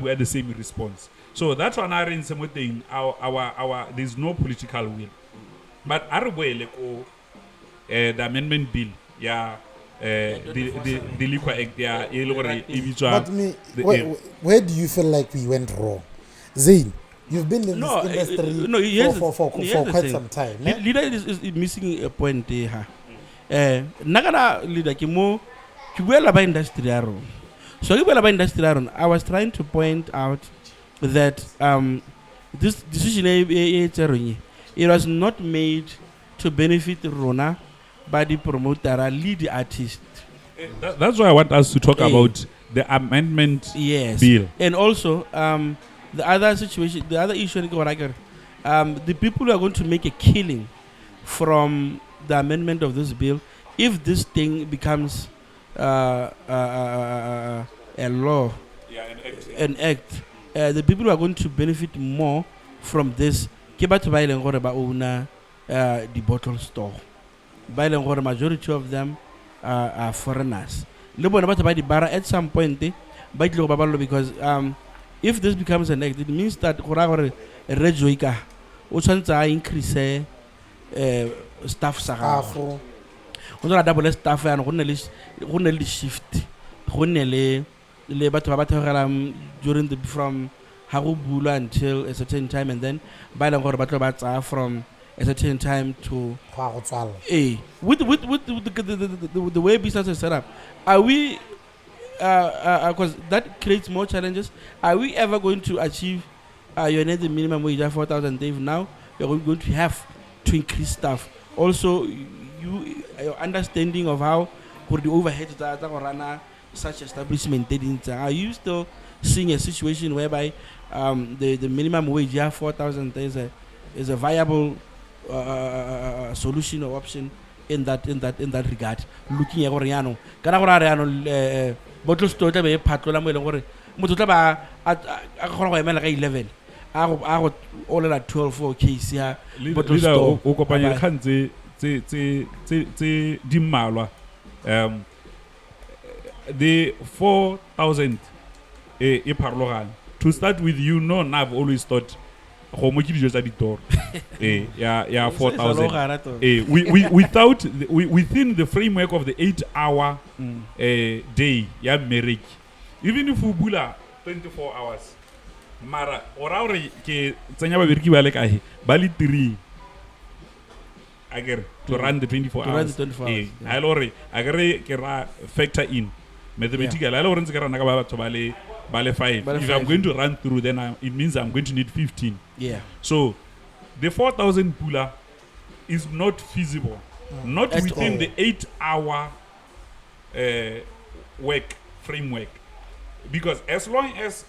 we had the same response. So that's one area in some thing. Our there's no political will. But the amendment bill, yeah, the Liquor Act, yeah, But where do you feel like we went wrong? Zane, you've been in this industry for quite some time. Leader is missing a point there. Nagana leader ki mo ki buela ba industry aro. So ki buela ba industry aro, I was trying to point out that this decision it was not made to benefit Rona, but the promoter, lead artist. That's why I want us to talk about the amendment bill. And also the other situation, the other issue, the people who are going to make a killing from the amendment of this bill, if this thing becomes a law, an act, the people who are going to benefit more from this, the bottle store. By the majority of them are foreigners. At some point, because if this becomes an act, it means that increase staff double staff and shift during the from Harubula until a certain time, and then by the from a certain time to with the way business is set up. Are we because that creates more challenges? Are we ever going to achieve your net minimum wage at 4,000 Dave now? You're going to have to increase staff. Also, your understanding of how for the overhead that run such establishment. Are you still seeing a situation whereby the minimum wage, 4,000 is a viable solution or option in that regard? Looking at Oriano, Canarano, Bottles to the Patola, Mutaba at 11. I would all at 12 for case here. Leader Okopanya Kanze Dimala. The 4,000 to start with, I've always thought yeah, 4,000. Within the framework of the 8-hour day, yeah, marriage. Even if we bula 24 hours, Mara, or ke tsenya ba bereki ba le kae ba le 3 ager to run the 24 hours. I lorry ager ke ra factor in mathematical. I lorry ke rana ka ba batho ba le 5. If I'm going to run through, then it means I'm going to need 15. Yeah. So the 4,000 pula is not feasible, not At within all. the 8-hour work framework, because as long as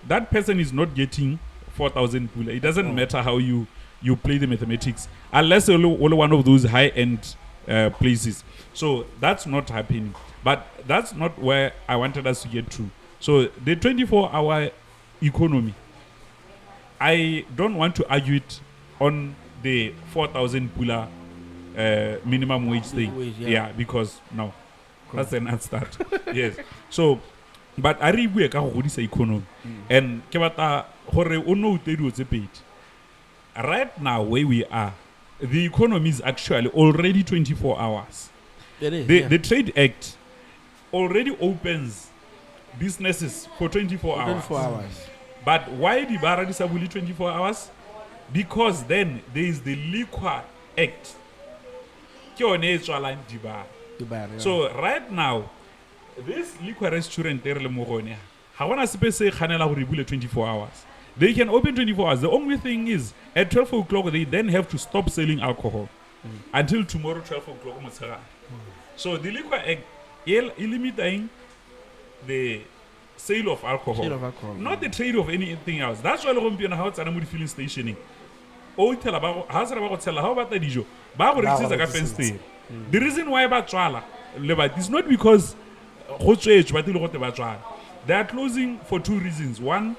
that person is not getting 4,000 pula, it doesn't matter how you play the mathematics, unless only one of those high-end places. So that's not happening. But that's not where I wanted us to get to. So the 24-hour economy, I don't want to argue it on the 4,000 pula minimum wage thing. Yeah, because no, that's an start. Yes. So, but I really work out this economy, and kebata hore ono utedu zepet. Right now, where we are, the economy is actually already 24 hours. It is, The Trade Act already opens businesses for 24 hours. 24 hours. But why the bar disably 24 hours? Because then there is the Liquor Act. So right now, this liquor restaurant I want to say 24 hours. They can open 24 hours. The only thing is, at 12 o'clock, they then have to stop selling alcohol until tomorrow, 12 o'clock. So the Liquor Act limiting the sale of alcohol, not the trade of anything else. That's why I'm going to filling stationing. Oh, tell about how about the dijo. The reason why it's not because they are closing for 2 reasons. One,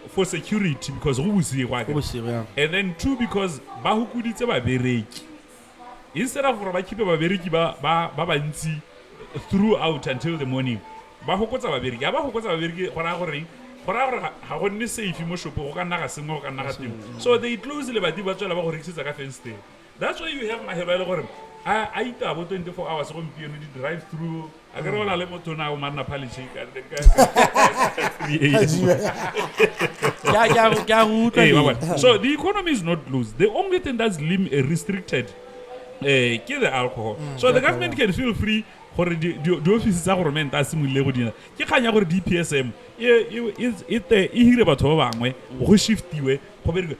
for security, because and then 2, because instead of keep throughout until the morning, so they close the. That's why you have my hero. I eat about 24 hours on drive through. I got all a level now, man. So the economy is not loose. The only thing that's restricted kill the alcohol. So the government can feel free for the offices of government as similar. You can't have DPSM. It hear about how we shift the way.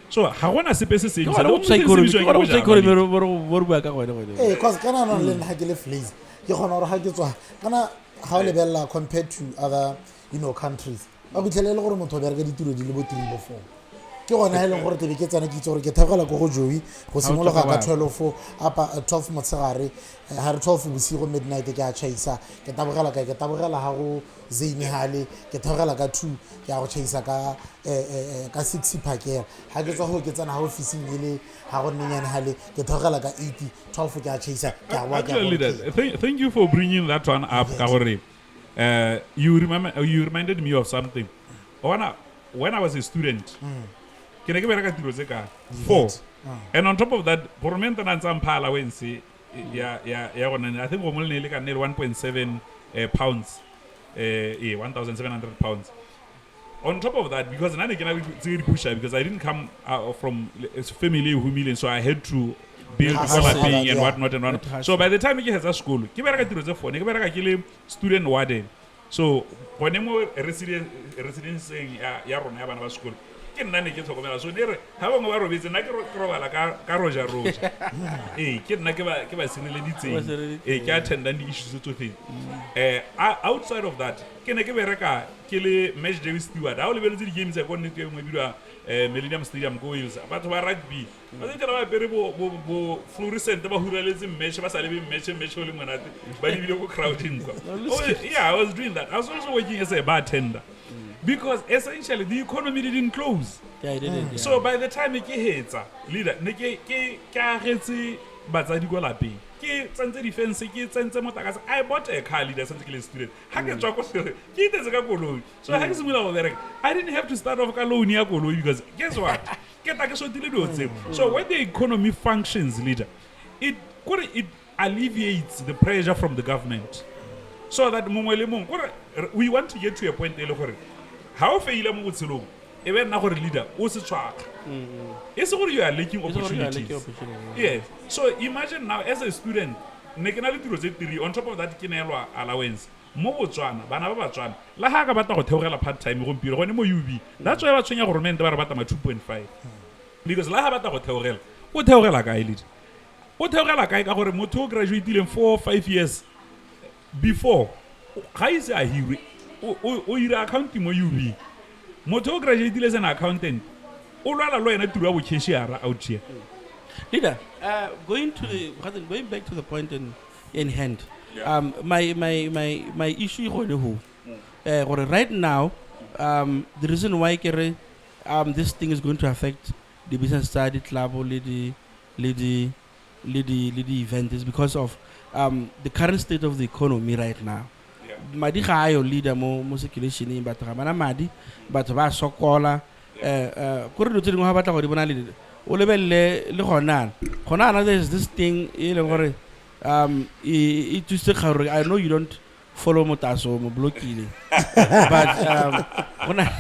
So how one as a person says, because kana no le nna ke le FLAZER ke gona gore ha ke tswa kana ha o lebella compared to other countries ba butlhelele gore motho ba re ka ditiro di le bo 3 bo 4 ke gona hele gore tebe ke tsana ke itse gore ke thagela go go jowi go simologa ka 12 apa 12 motsegare ha re 12 bosigo midnight ke a chaisa ke tabogela ha go Zane hale ke thagela ka 2 ke a go chaisa ka 6 phakela ha ke tswa go ke tsana ha office ile ha go nnyane hale ke thagela ka 80 12 ke a chaisa ke a wa ke. Thank you for bringing that one up, Kagore. You reminded me of something. When I was a student, can I give 4? And on top of that, for maintenance and pala when say I think we're only like 1.7 pounds, 1,700 pounds. On top of that, because I because I didn't come from a family who million, so I had to build paying and whatnot. So by the time he has a school, student warden. So when residents saying school, ke nna ne ke tlhokomela so dire ha bangwe ba robetse nna ke robala ka roja ke nna ke ba seneleditseng ke attenda di issues tsotlhe outside of that ke ne ke bereka ke le match day steward ha o lebeletse di games ya go nnete engwe bidwa Millennium Stadium go Wales batho ba rugby ba tsela ba pere bo fluorescent ba huraletse match ba sa lebe match o le monate ba di video go crowding kwa I was doing that. I was also working as a bartender because essentially the economy didn't close. Yeah, it didn't. Yeah. So by the time ke hetsa leader ne ke agetse batsadi go lapeng ke tsentse defense ke tsentse motakase I bought a car leader since ke le student ha ke tswa go sere ke itse ka koloi so ha ke simula go bereka I didn't have to start off ka loan ya koloi because guess what ke ta ke so dile do tse so when the economy functions leader it alleviates the pressure from the government so that we want to get to a point ele gore ha o feila mo botselong e be nna gore leader o se tshwaka is gore you are lacking opportunities yes so imagine now as a student ne ke na le tiro tse 3 on top of that ke neelwa allowance mo Botswana bana ba Batswana la ha ka batla go theogela part time go mpiro gone mo UB that's why ba tshwenya government ba re batla ma 2.5 because la ha batla go theogela o theogela kae leader o theogela kae ka gore motho o graduate-ile 4-5 years before ga ise a hirwe o ira accounting mo UB motho o graduate-ile as an accountant o lwala lo yena tiro ya bo cashier out here leader going back to the point in hand my issue right now the reason why this thing is going to affect the business study club or the event is because of the current state of the economy right now. Madi ga ayo leader mo circulation in batho ga bana madi batho ba sokola go re dutse dingwe ga batla go di bona le o lebelle le gona there's this thing e le gore it just gore I know you don't follow motaso mo blokile but gona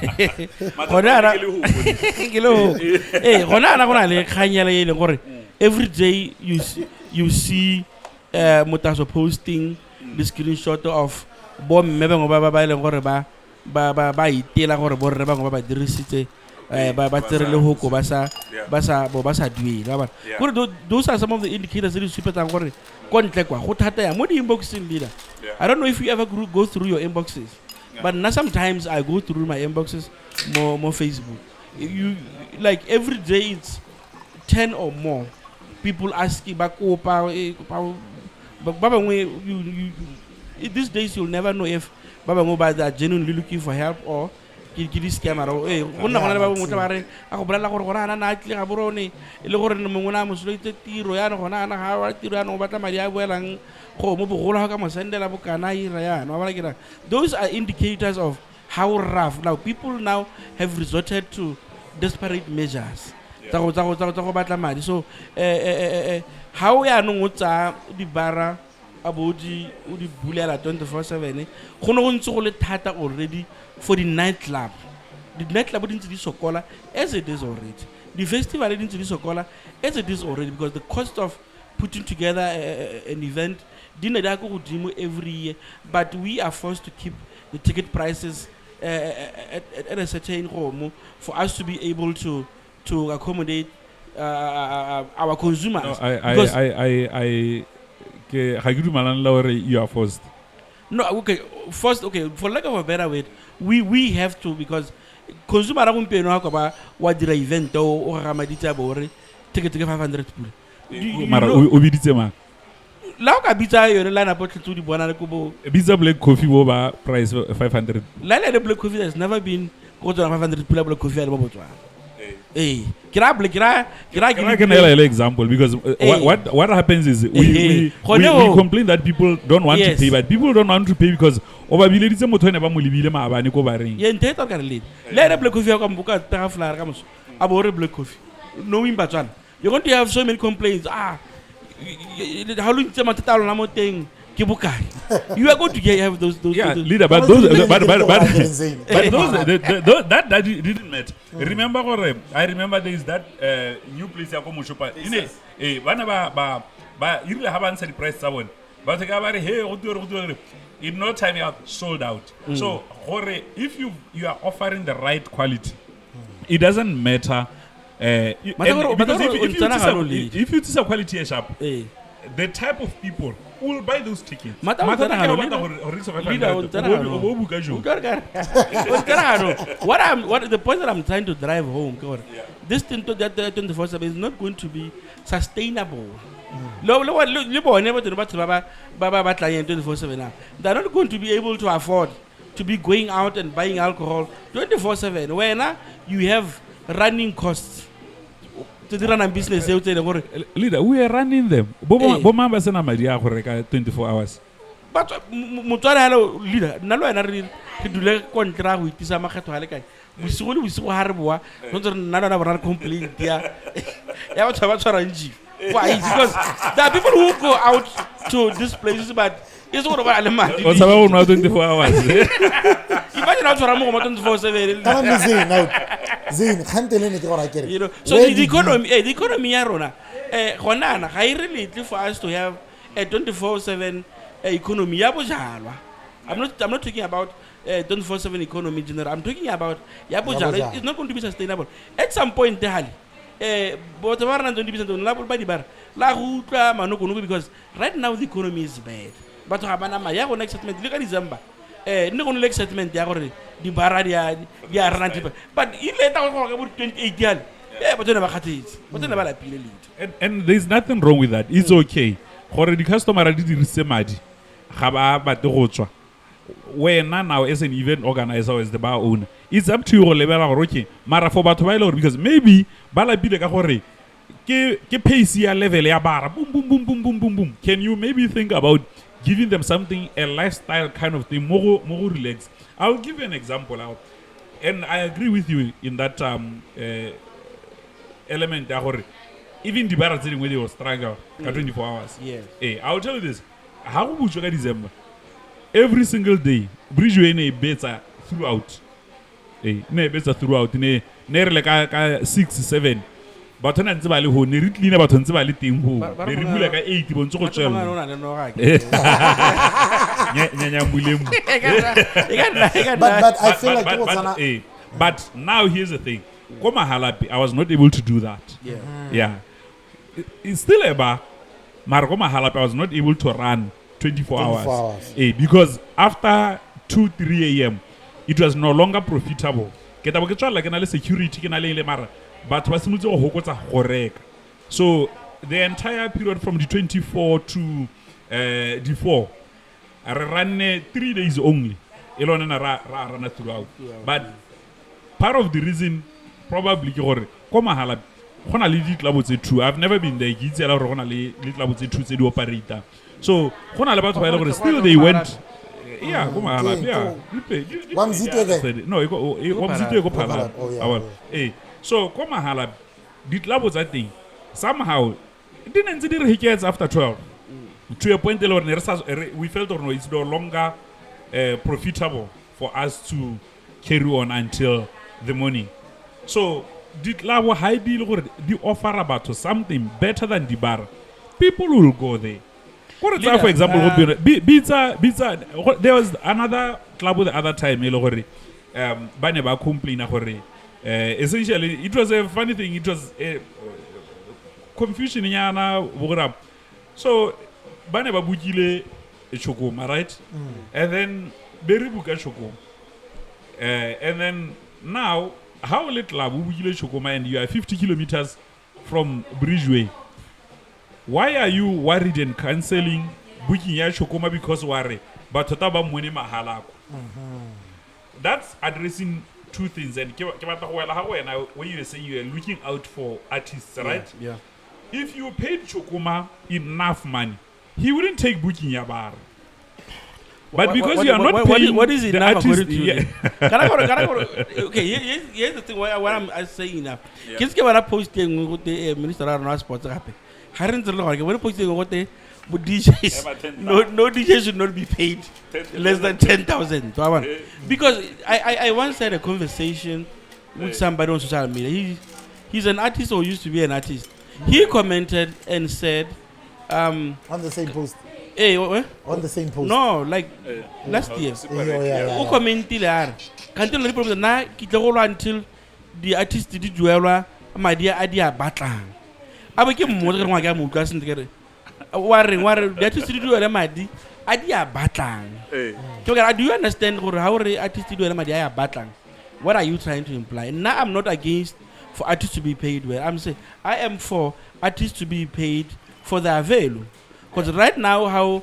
le khanyela e le gore every day you see motaso posting the screenshot of bo mme bangwe ba ile gore ba itela gore bo re bangwe ba dirisitse ba tsere le hoko ba sa duela ba gore those are some of the indicators that you super tang gore kontle kwa go thata ya mo di inboxing leader. I don't know if you ever go through your inboxes but now sometimes I go through my inboxes more Facebook you like every day it's 10 or more people asking ba kopa these days you'll never know if baba mo ba are genuinely looking for help or ke scammer or gonna ba motho ba re a go bolela gore gona na tle ga borone le gore mongwe na mosolo itse tiro ya gona na ga wa tiro ya no batla madi a boelang go mo bogolo ga mo sendela bokana ira ya no ba kira those are indicators of how rough now people now have resorted to desperate measures tsa go batla madi so how ya no ngotsa di bara abodi o di bulela 24/7 go no go ntse go le thata already for the nightclub dintse di sokola as it is already the festival dintse di sokola as it is already because the cost of putting together an event dinne da go godimo every year but we are forced to keep the ticket prices at a certain room for us to be able to accommodate our consumers. No, I you are forced. No, okay, first, okay, for lack of a better word, we have to because consumer ra gompeno ha ba wa dira event o ga maditsa bore ticket ke 500 pula. Mara o biditse mang? La o ka bitsa yone line up tlo di bona le go bo bitsa black coffee bo ba price 500. La the black coffee has never been go to 500 pula black coffee le bo Botswana. Kira can an example because what happens is we complain that people don't want to pay but people don't want to pay because obabilitse motho ene ba mo libile maabane ko ba reng ye nteta ka le le black coffee ka mbuka ta flower ka moso abore black coffee knowing Batswana you're going to have so many complaints how long ntse matata lona mo teng you are going to have those leader but those but those that didn't matter. Remember I remember there is that new place ya ko Moshopa ine bana ba irile ha ba ntsha di price tsa bone ba tsaka ba re hey go in no time you are sold out. So if you are offering the right quality it doesn't matter. Because if you see a quality shop, the type of people who will buy those tickets. What I'm the point that I'm trying to drive home, God, this thing to that 24/7 is not going to be sustainable. They're not going to be able to afford to be going out and buying alcohol 24/7. When you have running costs to run a business, leader, we are running them. Bomba sena madi a go reka 24 hours. But motswala leader nna lo ena re dule kontra go itisa makgetho a le kae bosigo le bosigo ha re boa ntse re nna lona bona re complaint ya batho ba tshwara nji. Why? Because there are people who go out to these places, but it's all about the money. What's about 24 hours? Imagine how to run more 24/7. Zane, can't tell anything what I get. You know, so the economy, I really for us to have a 24/7 economy. I'm not talking about 24/7 economy in general. I'm talking about it's not going to be sustainable. At some point, but because right now the economy is bad. But next settlement, look at December. No next settlement, the bar, but you let out about 28 years. And there's nothing wrong with that. It's okay. The customer did when now as an event organizer or as the bar owner, it's up to your level of okay. Mara for because maybe bala bile ka gore ke pace ya level ya bar boom boom boom boom boom boom boom. Can you maybe think about giving them something, a lifestyle kind of thing, more relaxed? I'll give you an example out, and I agree with you in that element that even the bar sitting where they were struggle 24 hours. Yes. Hey, I'll tell you this: how would you get December? Every single day, Bridgeway better throughout. Better throughout. Like 6, 7. But when I'm saying ho, ne clean about when I'm saying ho, ne remove like 8. But I feel like but now here's the thing. Koma Halapi, I was not able to do that. Yeah. It's still a bar. Markoma Halapi, I was not able to run 24 hours. Because after 2, 3 a.m., it was no longer profitable. Like security, but so the entire period from the 24 to the 4, I ran 3 days only. Run throughout. But part of the reason probably I've never been there. So still they went. Yeah, so the club was that thing. Somehow didn't see the kids after 12 to a point we felt it's no longer profitable for us to carry on until the morning. So the club high deal the offer about something better than the bar. People will go there. For example, there was another club the other time. Baneba complain. Essentially, it was a funny thing. It was a confusion. So, Baneba Bujile Chokoma, right? And then Beribuka Choko. And then now, how little Bujile Chokoma and you are 50 kilometers from Bridgeway? Why are you worried and cancelling booking ya Chokoma because worry? But Totaba Mwene Mahala. That's addressing two things. And when you say you are looking out for artists, right? Yeah. If you paid Chokoma enough money, he wouldn't take booking ya bar. But because you are not paying what is it the now artist, can I go? Okay, here's the thing. What I'm saying now. Kids get what posting with the Minister of Sports happen. When posting what the DJs, no DJ should not be paid less than 10,000. Because I once had a conversation with somebody on social media. He's an artist or used to be an artist. He commented and said, on the same post. Hey, what? On the same post. No, like last year. Yeah. Who commented there? Can't tell the problem now. Until the artist di duelwa madi a di a batlang a be ke mmotse re ngwa ke mo utlwa sentle ke re wa re the artist di duelwa madi a di a batlang do you understand gore how re artist di duelwa madi a batlang? What are you trying to imply? Now I'm not against for artists to be paid well. I'm saying I am for artists to be paid for their value. Because right now how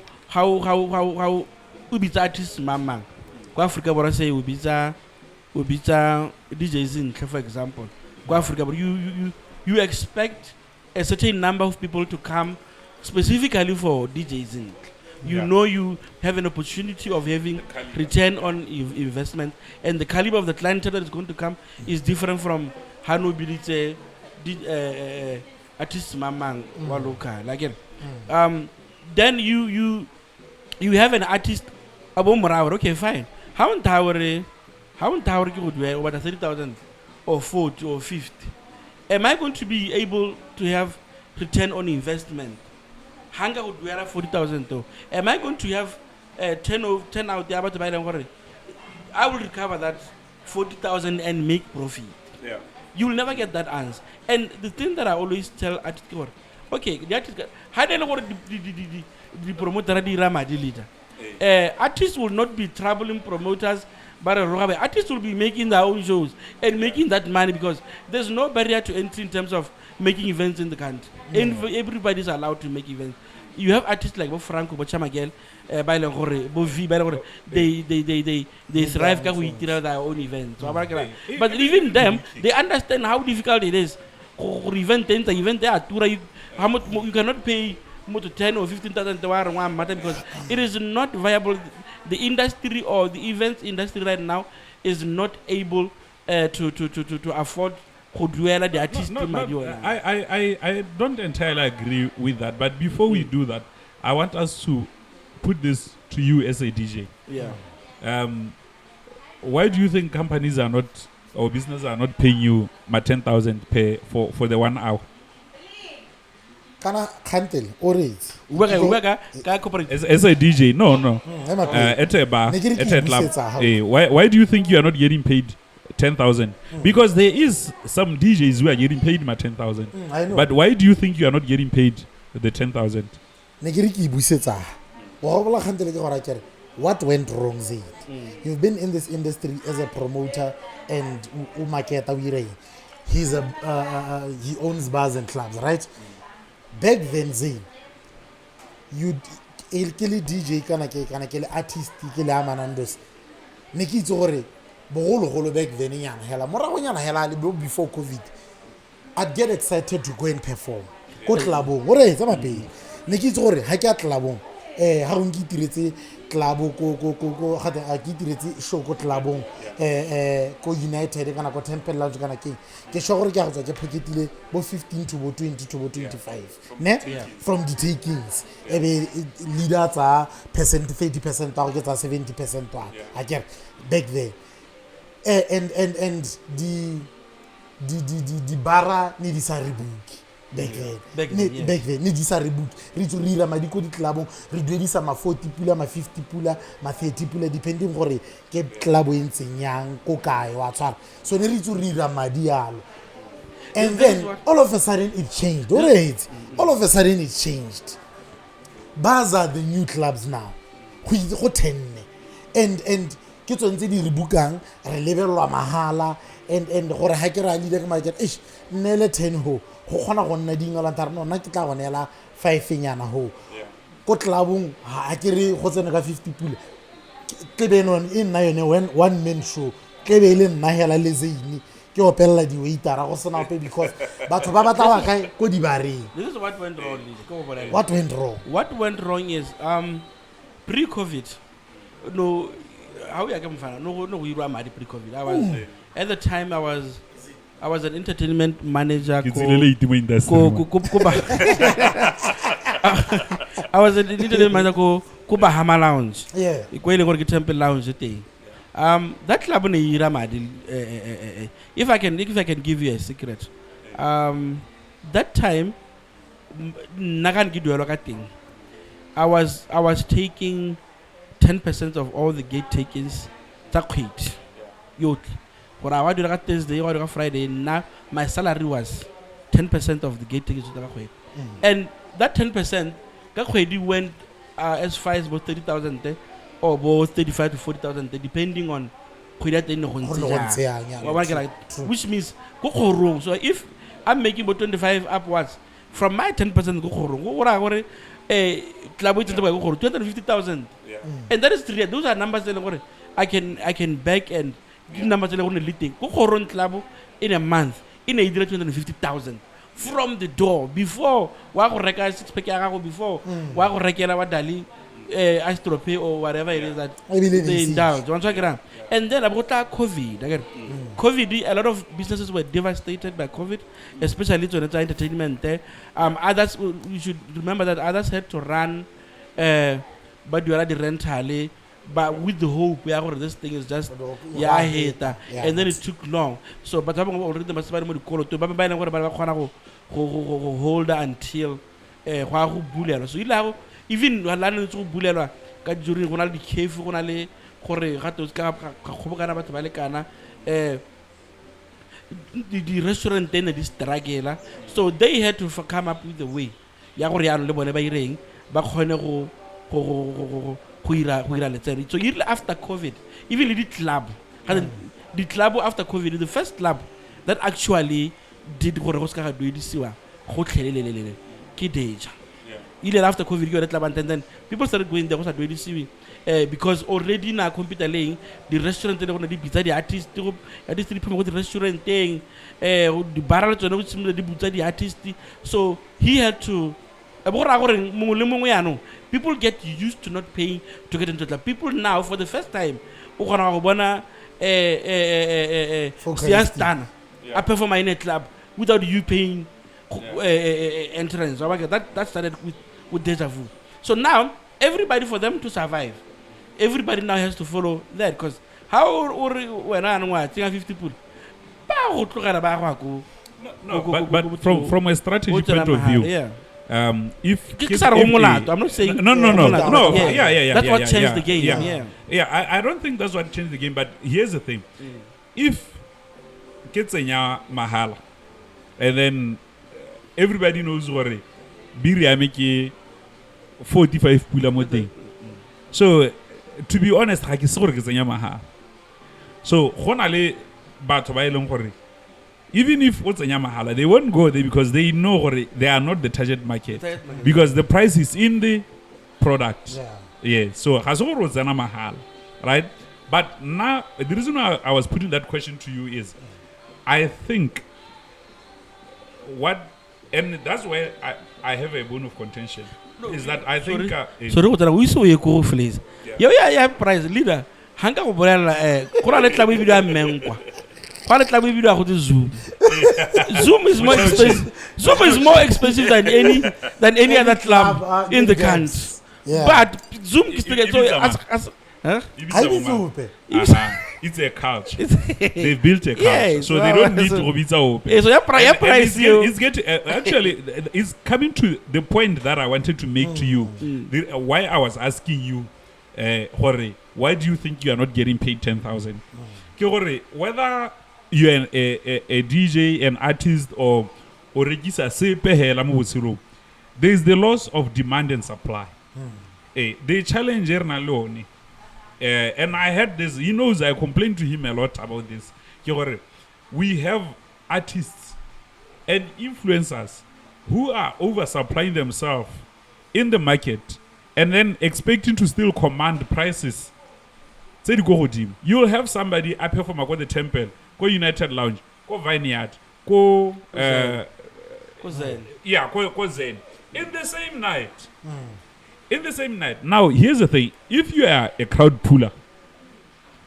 ubita artists mamang kwa Africa bora say ubita DJs in for example kwa Africa but you expect a certain number of people to come specifically for DJs in. You have an opportunity of having return on investment, and the caliber of the clientele that is going to come is different from Hanobilite artists mamang waloka like then you have an artist abomrawer. Okay, fine. How in tower you would wear over 30,000 or 40 or 50? Am I going to be able to have return on investment? Hanga would wear 40,000 though. Am I going to have 10 out there to buy them? I will recover that 40,000 and make profit. Yeah. You will never get that answer. And the thing that I always tell artists, okay, the artist, how do you know the promoter di ramadi leader? Artists will not be troubling promoters, but artists will be making their own shows and making that money because there's no barrier to entry in terms of making events in the country. Everybody is allowed to make events. You have artists like Franco, Bochamagel, they thrive because we did their own events. But even them, they understand how difficult it is. Event how much you cannot pay more to 10 or 15,000 because it is not viable. The industry or the events industry right now is not able to afford the artist. I don't entirely agree with that, but before we do that, I want us to put this to you as a DJ. Yeah. Why do you think companies are not or businesses are not paying you 10,000 per for the 1 hour? Kana kantel or it. As a DJ, no. At a bar, at a club. Why do you think you are not getting paid 10,000? Because there is some DJs who are getting paid 10,000. But why do you think you are not getting paid the 10,000? What went wrong, Zane? You've been in this industry as a promoter and he owns bars and clubs, right? Back then, Zane, you DJ kana artist amanandos. Niki tsore bogolo back then yana hela morago nyana hela before COVID. I'd get excited to go and perform. Ko tlabong ore tsa mape. Niki tsore ha ke tlabong ha o nkitiretse klabo ko ga a kitiretse show ko tlabong ko United kana ko Temple Lounge kana ke sure gore ke a go tswa ke pocketile bo 15 to bo 20 to bo 25 ne from the takings ebe leader tsa percent 30% ta go ke tsa 70% wa I get back there and the bara ni di sa rebook back then ni di sa rebook re tso rira madi ko di club re duedisa ma 40 pula ma 50 pula ma 30 pula depending gore ke club e ntseng yang ko kae wa tsara so ne re tso rira madi yalo and then all of a sudden it changed alright all of a sudden it changed BOZA the new clubs now go 10 and ke tsontse di rebukang re lebelwa mahala and gore ha ke ra leader ke market nele 10 ho go khona go nna dingala ntare nna ke tla gonela 5 nyana ho ko tlabong ha ke re go tsena ka 50 pula ke be non in na yone when one man show ke be le nna hela le Zane ke opella di waiter go sena ope because batho ba batla wa kae ko di bareng. This is what went wrong. What went wrong? What went wrong is pre-COVID. No, how you come from? No, we were mad pre-COVID. I was at the time I was an entertainment manager. I was an entertainment manager ko Bahama Lounge. Yeah. Ko Temple Lounge thing. That club if I can give you a secret. That time nakan giduelo ka thing. I was taking 10% of all the gate takings. Youth. Or I do like Thursday or Friday. Now my salary was 10% of the gate tickets. And that 10%, went as far as about 30,000 or about 35 to 40,000, depending on which means so if I'm making about 25 upwards from my 10%, club 250,000, and that is three. Those are numbers that I can back and give numbers that are club in a month in a 250,000 from the door before before Dali Astrope or whatever it is that they indulge. And then about COVID again. COVID, a lot of businesses were devastated by COVID, especially to entertainment. Others, you should remember that others had to run, but you are the rental, but with the hope this thing is just and then it took long. So, but I'm already the master to hold until so even halana tso bulela ka during gona le cafe gona le gore ga tso ka khobokana batho ba le kana the restaurant then this struggle, so they had to come up with a way ya gore ya le bone ba ireng ba khone go ira letsere. So yearly after COVID, even the club after COVID, the first club that actually did gore go ska do disiwa go tlhelelelele ke Deja. Even after COVID, you club, and then people started going there because already now computer laying the restaurant they want to be the artist people the restaurant thing the barrel to know the artist, so he had to people get used to not paying to get into the people now for the first time I perform in a club without you paying entrance. That started with Deja Vu. So now everybody, for them to survive, everybody now has to follow that, because how when I 50 people but from a strategy point of view, if I'm not saying no, yeah, that's what changed the game. I don't think that's what changed the game, but here's the thing. If kids mahala and then everybody knows what Biri 45 pula mo teng. So to be honest, ha ke se gore ke tsenya mahala. So gona le batho ba eleng gore even if o tsenya mahala, they won't go there because they know gore they are not the target market because the price is in the product. Yeah. So ha se gore o tsena mahala, right? But now the reason why I was putting that question to you is I think and that's where I have a bone of contention. Is that I think sorry what we saw you go FLAZER. Yeah price leader hanga go bolela kora le tla video menkwa kwa le tla video go Zoom. Zoom is more expensive than any other club in the country. But Zoom is so it's a culture. They've built a culture, so they don't need to Robita open. So it's getting actually it's coming to the point that I wanted to make to you. Why I was asking you, why do you think you are not getting paid 10,000? Whether you're a DJ, an artist, or regisa se pehela mo botshelo, there is the loss of demand and supply. The challenge here na lone. And I had this, he knows I complained to him a lot about this. We have artists and influencers who are oversupplying themselves in the market and then expecting to still command prices. Say go team. You'll have somebody I perform at the Temple, go United Lounge, go Vineyard, go Zane. Go Zane. In the same night. In the same night. Now, here's the thing. If you are a crowd puller,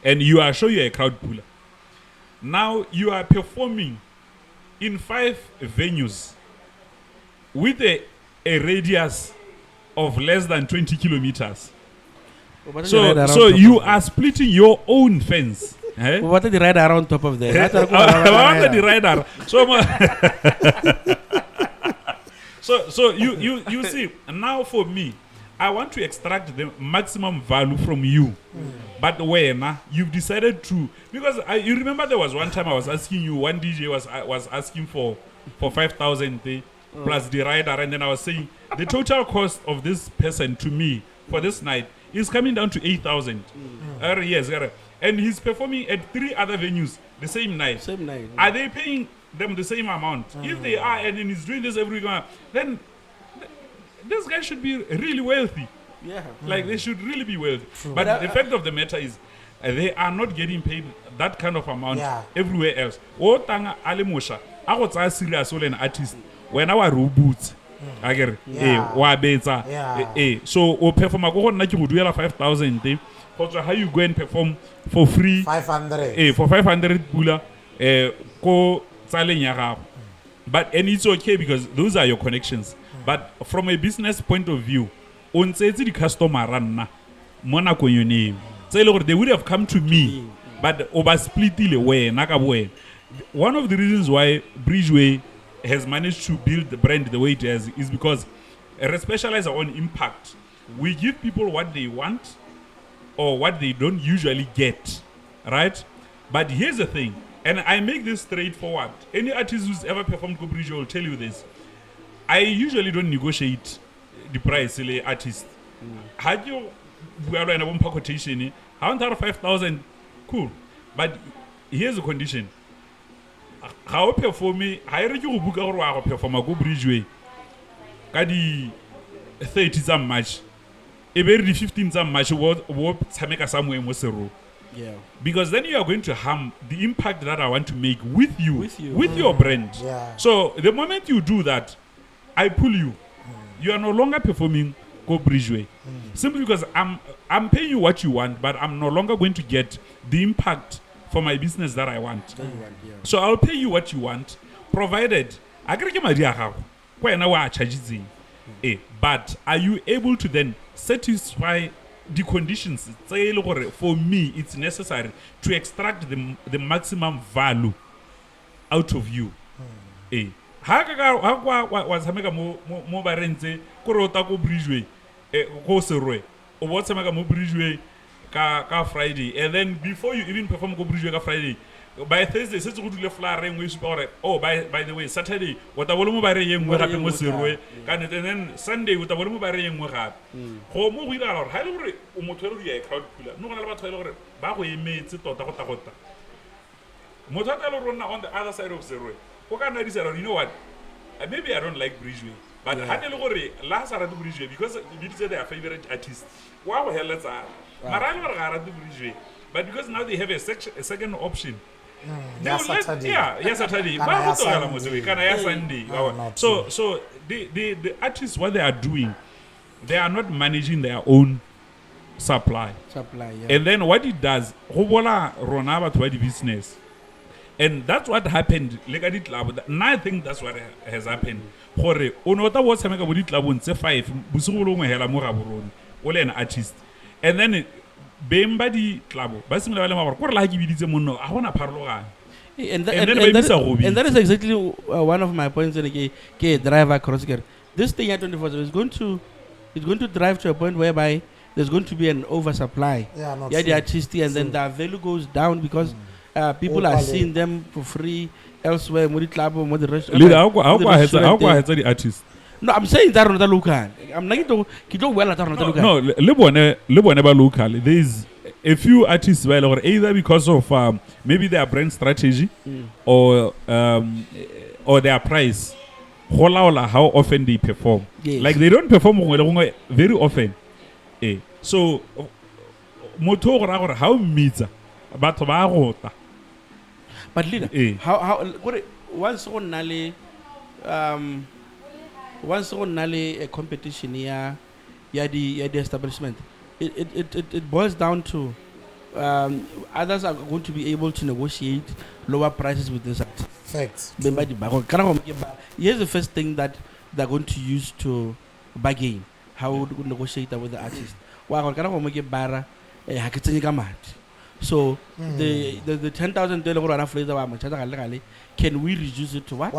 and you are sure you're a crowd puller, now you are performing in 5 venues with a radius of less than 20 kilometers. So you are splitting your own fence. What are the rider around top of that? So you see, now for me, I want to extract the maximum value from you. But when you've decided to, because you remember there was one time I was asking you, one DJ was asking for 5,000 plus the rider, and then I was saying the total cost of this person to me for this night is coming down to 8,000. Yes, and he's performing at 3 other venues the same night. Are they paying them the same amount? If they are, and then he's doing this every week, then this guy should be really wealthy. Yeah. Like they should really be wealthy. But the fact of the matter is, they are not getting paid that kind of amount everywhere else. O tanga ale mosha, a go tsaya serious ole an artist. When our robots, agere, wa betsa, so o perform go go nna ke go duela 5,000. How you go and perform for free 500 for 500 pula ko tsaleng ya gago. But and it's okay because those are your connections. But from a business point of view, on says the customer run mona ko yone say look they would have come to me but over split way nakaboy. One of the reasons why Bridgeway has managed to build the brand the way it has is because we specialize on impact. We give people what they want or what they don't usually get, right? But here's the thing, and I make this straightforward. Any artist who's ever performed Bridgeway will tell you this. I usually don't negotiate the price the artist. Had you are in a one quotation, I want 5,000, cool. But here's the condition. How perform me? I read you book or perform a go Bridgeway. Kadi 30 some match. A very 15 some match what Sameka somewhere Mosero. Yeah. Because then you are going to harm the impact that I want to make with you. With your brand. Yeah. So the moment you do that, I pull you. You are no longer performing Go Bridgeway. Simply because I'm paying you what you want, but I'm no longer going to get the impact for my business that I want. So I'll pay you what you want, provided I can get my dear but are you able to then satisfy the conditions? For me, it's necessary to extract the maximum value out of you. Was hameka mo barentse ko rota ko Bridgeway go serwe o botsa maka mo Bridgeway ka Friday, and then before you even perform go Bridgeway ka Friday, by Thursday se go dule flare ngwe super. Oh, by the way, Saturday what bolo mo bare yengwe gape mo serwe kana, and then Sunday what bolo mo bare yengwe gape go mo go ira gore ha ile gore o motho re ya crowd pula no gona le batho ile gore ba go emetse tota go ta motho a le rona on the other side of serwe. You know what? Maybe I don't like Bridgeway, but last I Bridgeway because you say their favorite artist. Wow, hell, let's Bridgeway, but because now they have a second option. Saturday. Saturday. Sunday. So the artists, what they are doing, they are not managing their own supply. And then what it does, Ronaba to the business. And that's what happened. Now I think that's what has happened. Was an artist. And then Bembadi Club. And that is exactly one of my points. Drive across. This thing at 24 is going to drive to a point whereby there's going to be an oversupply. The artist, and then the value goes down because people are seeing them for free elsewhere. The artist. No, I'm saying that on the local. I'm not going to well at local. No, local. There is a few artists or either because of maybe their brand strategy or their price. How often they perform. Yes. Like they don't perform very often. So motor how meets but leader, how once on a competition the establishment, it boils down to others are going to be able to negotiate lower prices with this artist. Facts. Here's the first thing that they're going to use to bargain. How to negotiate with the artist. So the $10,000 can we reduce it to what?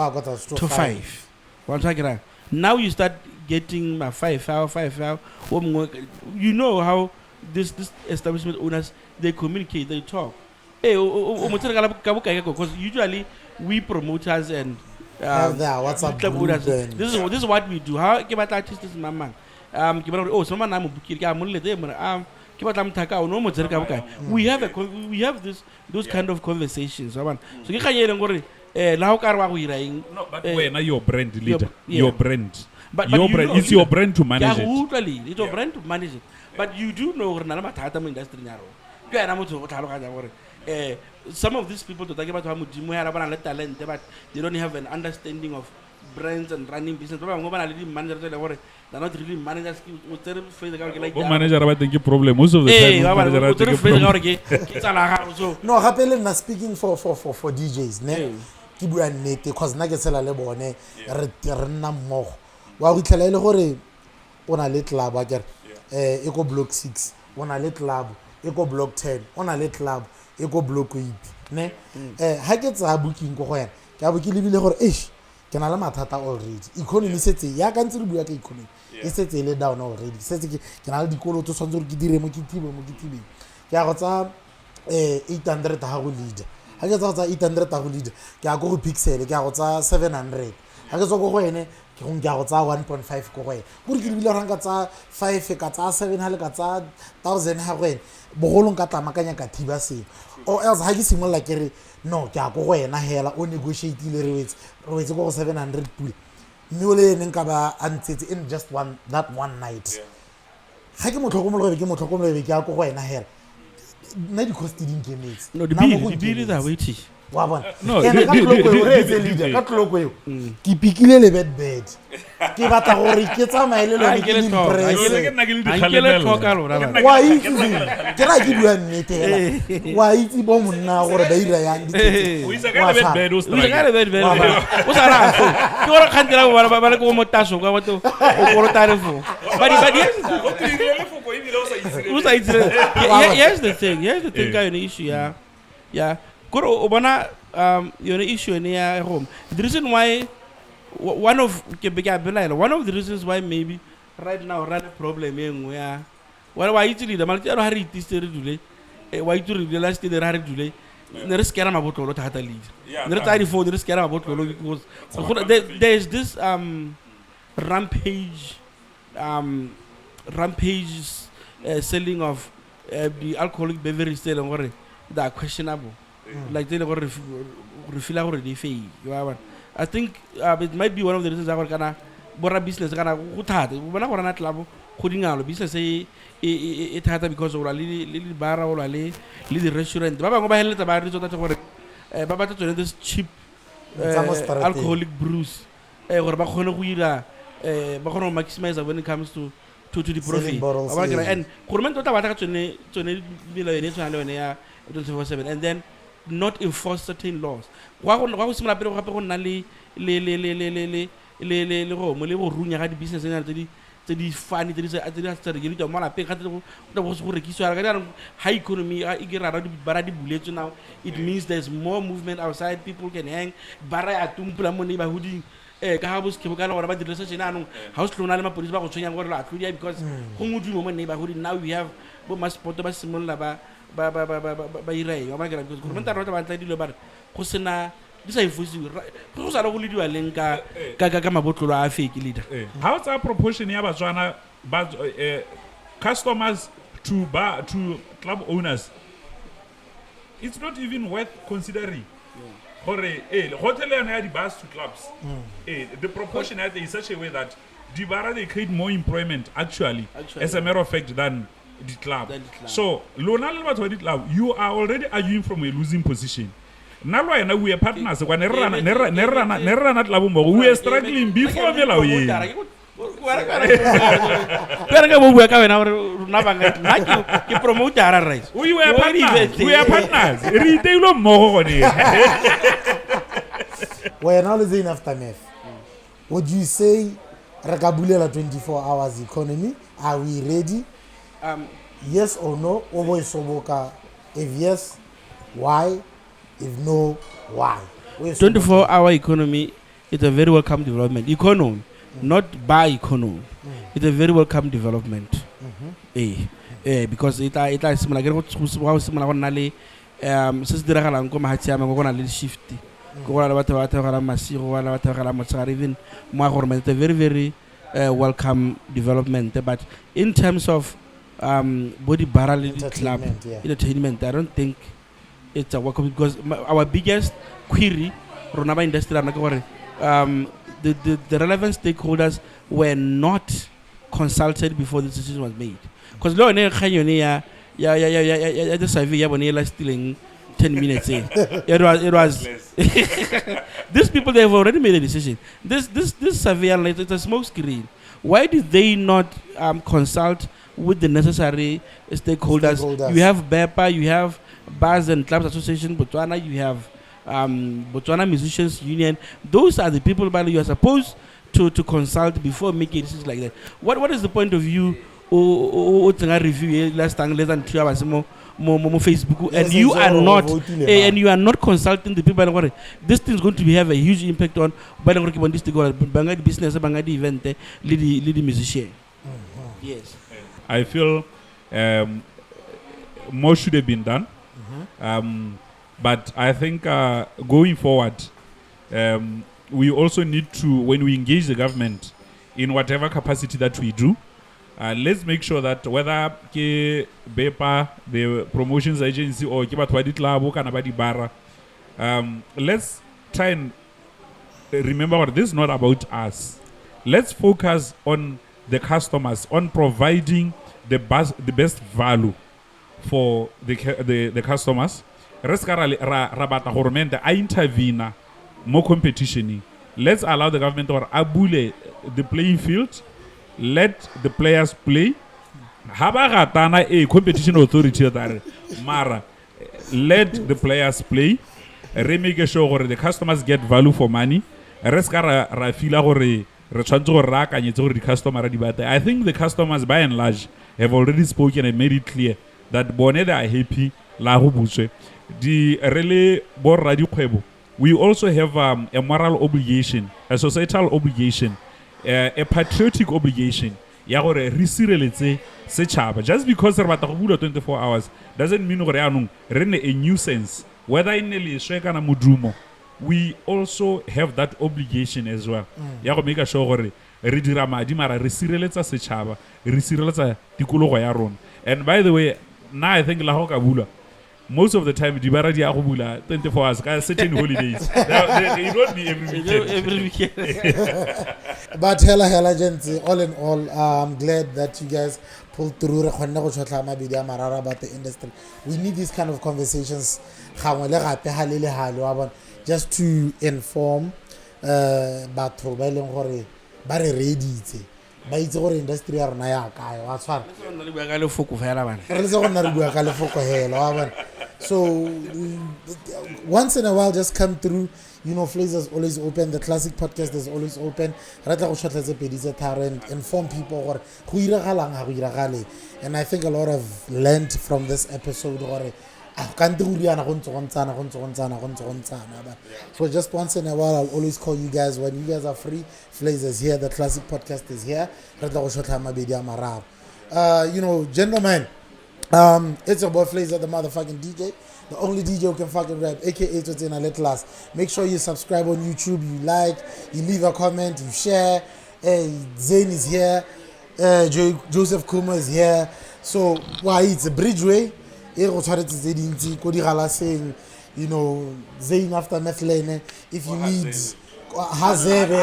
To 5. Now you start getting my 5. You know how this establishment owners, they communicate, they talk. Hey, because usually we promoters and Have their WhatsApp club group owners, and- this is what we do. How ke batla artist is my man. Oh, someone I'm booking. We have we have those kind of conversations. So ke kganye gore la ho ka re wa go ira eng. No, but when are your brand leader? yeah. Your brand. But your you brand. know, It's your brand to manage it. It's your brand to manage it. But you do know gore na le mathata mo industry ya rona. Ke ena motho o tlhaloganya gore some of these people to talk about how modimo ya bana le talent, but they don't have an understanding of brands and running business. Ba bangwe ba na le di managers tse le gore they're not really managers. O tsere phrase ka gore ke like Go manager ba teng ke problem most of the time. ba Manager o ba teng tsere ke phrase ka problem. gore ke tsala ga so No, gape le nna speaking for DJs, ne? Ke bua nnete cause nna ke tshela le bone re nna mmogo. Wa go itlhela ile gore o na le club a kere e ko block 6, o na le club e ko block 10, o na le club e ko block 8, ne? Ha ke tsa booking go yena ke a bo ke lebile gore ke na le mathata already. Economy setse ya ka ntse re bua ka economy e setse e le down already. Setse ke na le dikoloto tshwanetse gore ke dire mo ke tibe ke a go tsa 800 ha go leader. Ha ke tsa 800 ha go leader ke a go pixel ke a go tsa 700. Ha ke tswa go ene ke go go tsa 1.5 go ene go re ke lebile ranga tsa 5 ka tsa 7 ha le ka tsa 1000 ha go ene bogolong ka tlamakanya ka thiba se o else ha ke simolla ke re no ke a go ena hela o negotiate le re wetse go 700 pula mme o le ene nka ba antsetse in just that one night ha ke motlhokomolo ke a go ena hela nna di cost di nkemetse no the bill is awaiting. wa bona No, ene ka tloko re tse leader ka tloko eo ke pikile le bed ke batla gore ke tsamaye le lone ke impress Ke nna ke le Ankele dikgalemelo. talk alo raba. wa itse ke ra ke bua nnete hela wa itse bo monna gore ba ira yang O isa ka le bed o O strike. ka le bed o sa ra fo ke gore khantela ba le go mo taso ka batho o korotare fo ba O tlile le foko ebile o sa itse. o sa itse here's the thing ka yone issue ya gore o bona yone issue ene ya home. The reason why one of the reasons why maybe right now run a problem engwe ya wa itse le mara tsero ha re itise re dule wa itse re last day re dule ne re skera mabotlolo thata le ne re tsaya di phone re skera mabotlolo because there is this rampage selling of the alcoholic beverages selling gore that are questionable. Like they go refila gore they fail. You know, I think it might be one of the reasons why kana bora business kana go thata. Bona gore na tlabo go dingalo business e thata because o la le bara o la le the restaurant. Ba bangwe ba heletsa ba re tsota gore ba batla tsone this cheap alcoholic brews gore ba kgone go ira ba kgone go maximize when it comes to the profit. And government tota batla ka tsone bila yone tsana le yone ya 24/7 and then not enforce certain laws. Wa go simula pele go gape go nna le go mo le go runya ga di business ena tse di funny tse di regulate mo la pe ga go rekiswa ga high economy e ke rara di bara di buletse now. It means there's more movement outside, people can hang bara ya tumpula mo neighborhood ka ha bo skebo ka gore ba dire se tsena anong ha o slona le mapolisi ba go tshwenya gore la tlhodia because go modumo mo neighborhood. Now we have bo masport ba simolla ba irae wa magara because government a rata ba tla dilo ba go sena di sa ifusiwe go sa le go lediwa leng ka mabotlolo a fake leader. How's our proportion ya batswana ba customers to club owners? It's not even worth considering. Gore hotel ya di bars to clubs. The proportion is such a way that the bar they create more employment actually as a matter of fact than the club. So lona le batho ba di club, you are already arguing from a losing position. Nalo ena we are partners when nerana club mo we are struggling before me la we. Pera ka bo bua ka wena gore rona ba nna ke promoter ara right. We are partners. Re iteilo mmogo gone. We're now losing aftermath. Would you say Rakabulela 24 hours economy? Are we ready? Yes or no? Obo isoboka. If yes, why? If no, why? 24-hour economy is a very welcome development. Economy, not by economy. It's a very welcome development. Because it similar get go similar go na le se se diragalang go mahatsi a mangwe go na le shift go la batho ba tla masigo wala batho ga la motsagare even mo gore it's a very very welcome development, but in terms of body barrel club entertainment, I don't think it's a welcome, because our biggest query Ronaba industry the relevant stakeholders were not consulted before the decision was made. Because lo ne khanyo ya the survey ya bone stealing 10 minutes it was these people, they have already made a decision. This survey, it's a smoke screen. Why did they not consult with the necessary stakeholders? You have BEPA, you have Bars and Clubs Association Botswana, you have Botswana Musicians Union. Those are the people that you are supposed to consult before making decisions like that. What is the point of view review last time less than 2 hours more Facebook, and you are not consulting the people. This thing is going to have a huge impact on this business, event, lead musician. Yes, I feel more should have been done, but I think going forward, we also need to, when we engage the government in whatever capacity that we do, let's make sure that whether ke BEPA, the promotions agency, or ke batho ba ditlabo kana ba dibara, let's try and remember what this is not about us. Let's focus on the customers, on providing the best value for the customers. Rabata government I intervene more competition. Let's allow the government or abule the playing field. Let the players play. Habagatana a competition authority there. Mara, let the players play. Remake sure the customers get value for money. Reskara rafila gore retshwantsho go raka nyetse gore the customer di bata. I think the customers by and large have already spoken and made it clear that bone they are happy la go butswe. Di rele borra di kgwebo. We also have a moral obligation, a societal obligation, a patriotic obligation. Ya gore re sireletse setšhaba. Just because re batla go bula 24 hours doesn't mean gore anong re ne a nuisance. Whether in le shwe kana modumo, we also have that obligation as well. Ya go make sure gore re dira madi mara re sireletsa setšhaba, re sireletsa tikologo ya rona. And by the way, now I think la go ka bula, most of the time dibara di a go bula 24 hours ka certain holidays. It won't be every weekend. But hella gents, all in all, I'm glad that you guys pulled through about the industry. We need these kind of conversations just to inform batho ba ileng gore ba re reditse ba itse gore industry ya rona ya kae wa tshwara re bua ka lefoko fela bana re se gonna re bua ka lefoko hela wa bona. So once in a while just come through, you know. FLAZER is always open, the Classic Podcast is always open. And inform people gore go iragalang ha go iragale. And I think a lot of learned from this episode gore so just once in a while I'll always call you guys when you guys are free. FLAZER is here, the Classic Podcast is here. You know, gentlemen, it's your boy FLAZER, the motherfucking DJ, the only DJ who can fucking rap, aka TSOTSI KLASS. Make sure you subscribe on YouTube, you like, you leave a comment, you share. Zane is here, Joseph Khumo is here. So why it's a bridgeway. You know, Zane after Methlane, if you need Hazebe.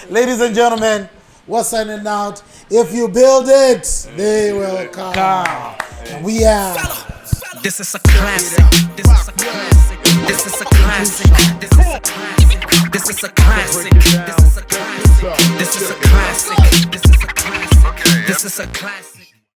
Ladies and gentlemen, we're signing out. If you build it, they will come. We are. This is a classic. This is a classic. This is a classic. This is a classic. This is a classic. This is a classic. This is a classic. This is a classic. This This is a classic.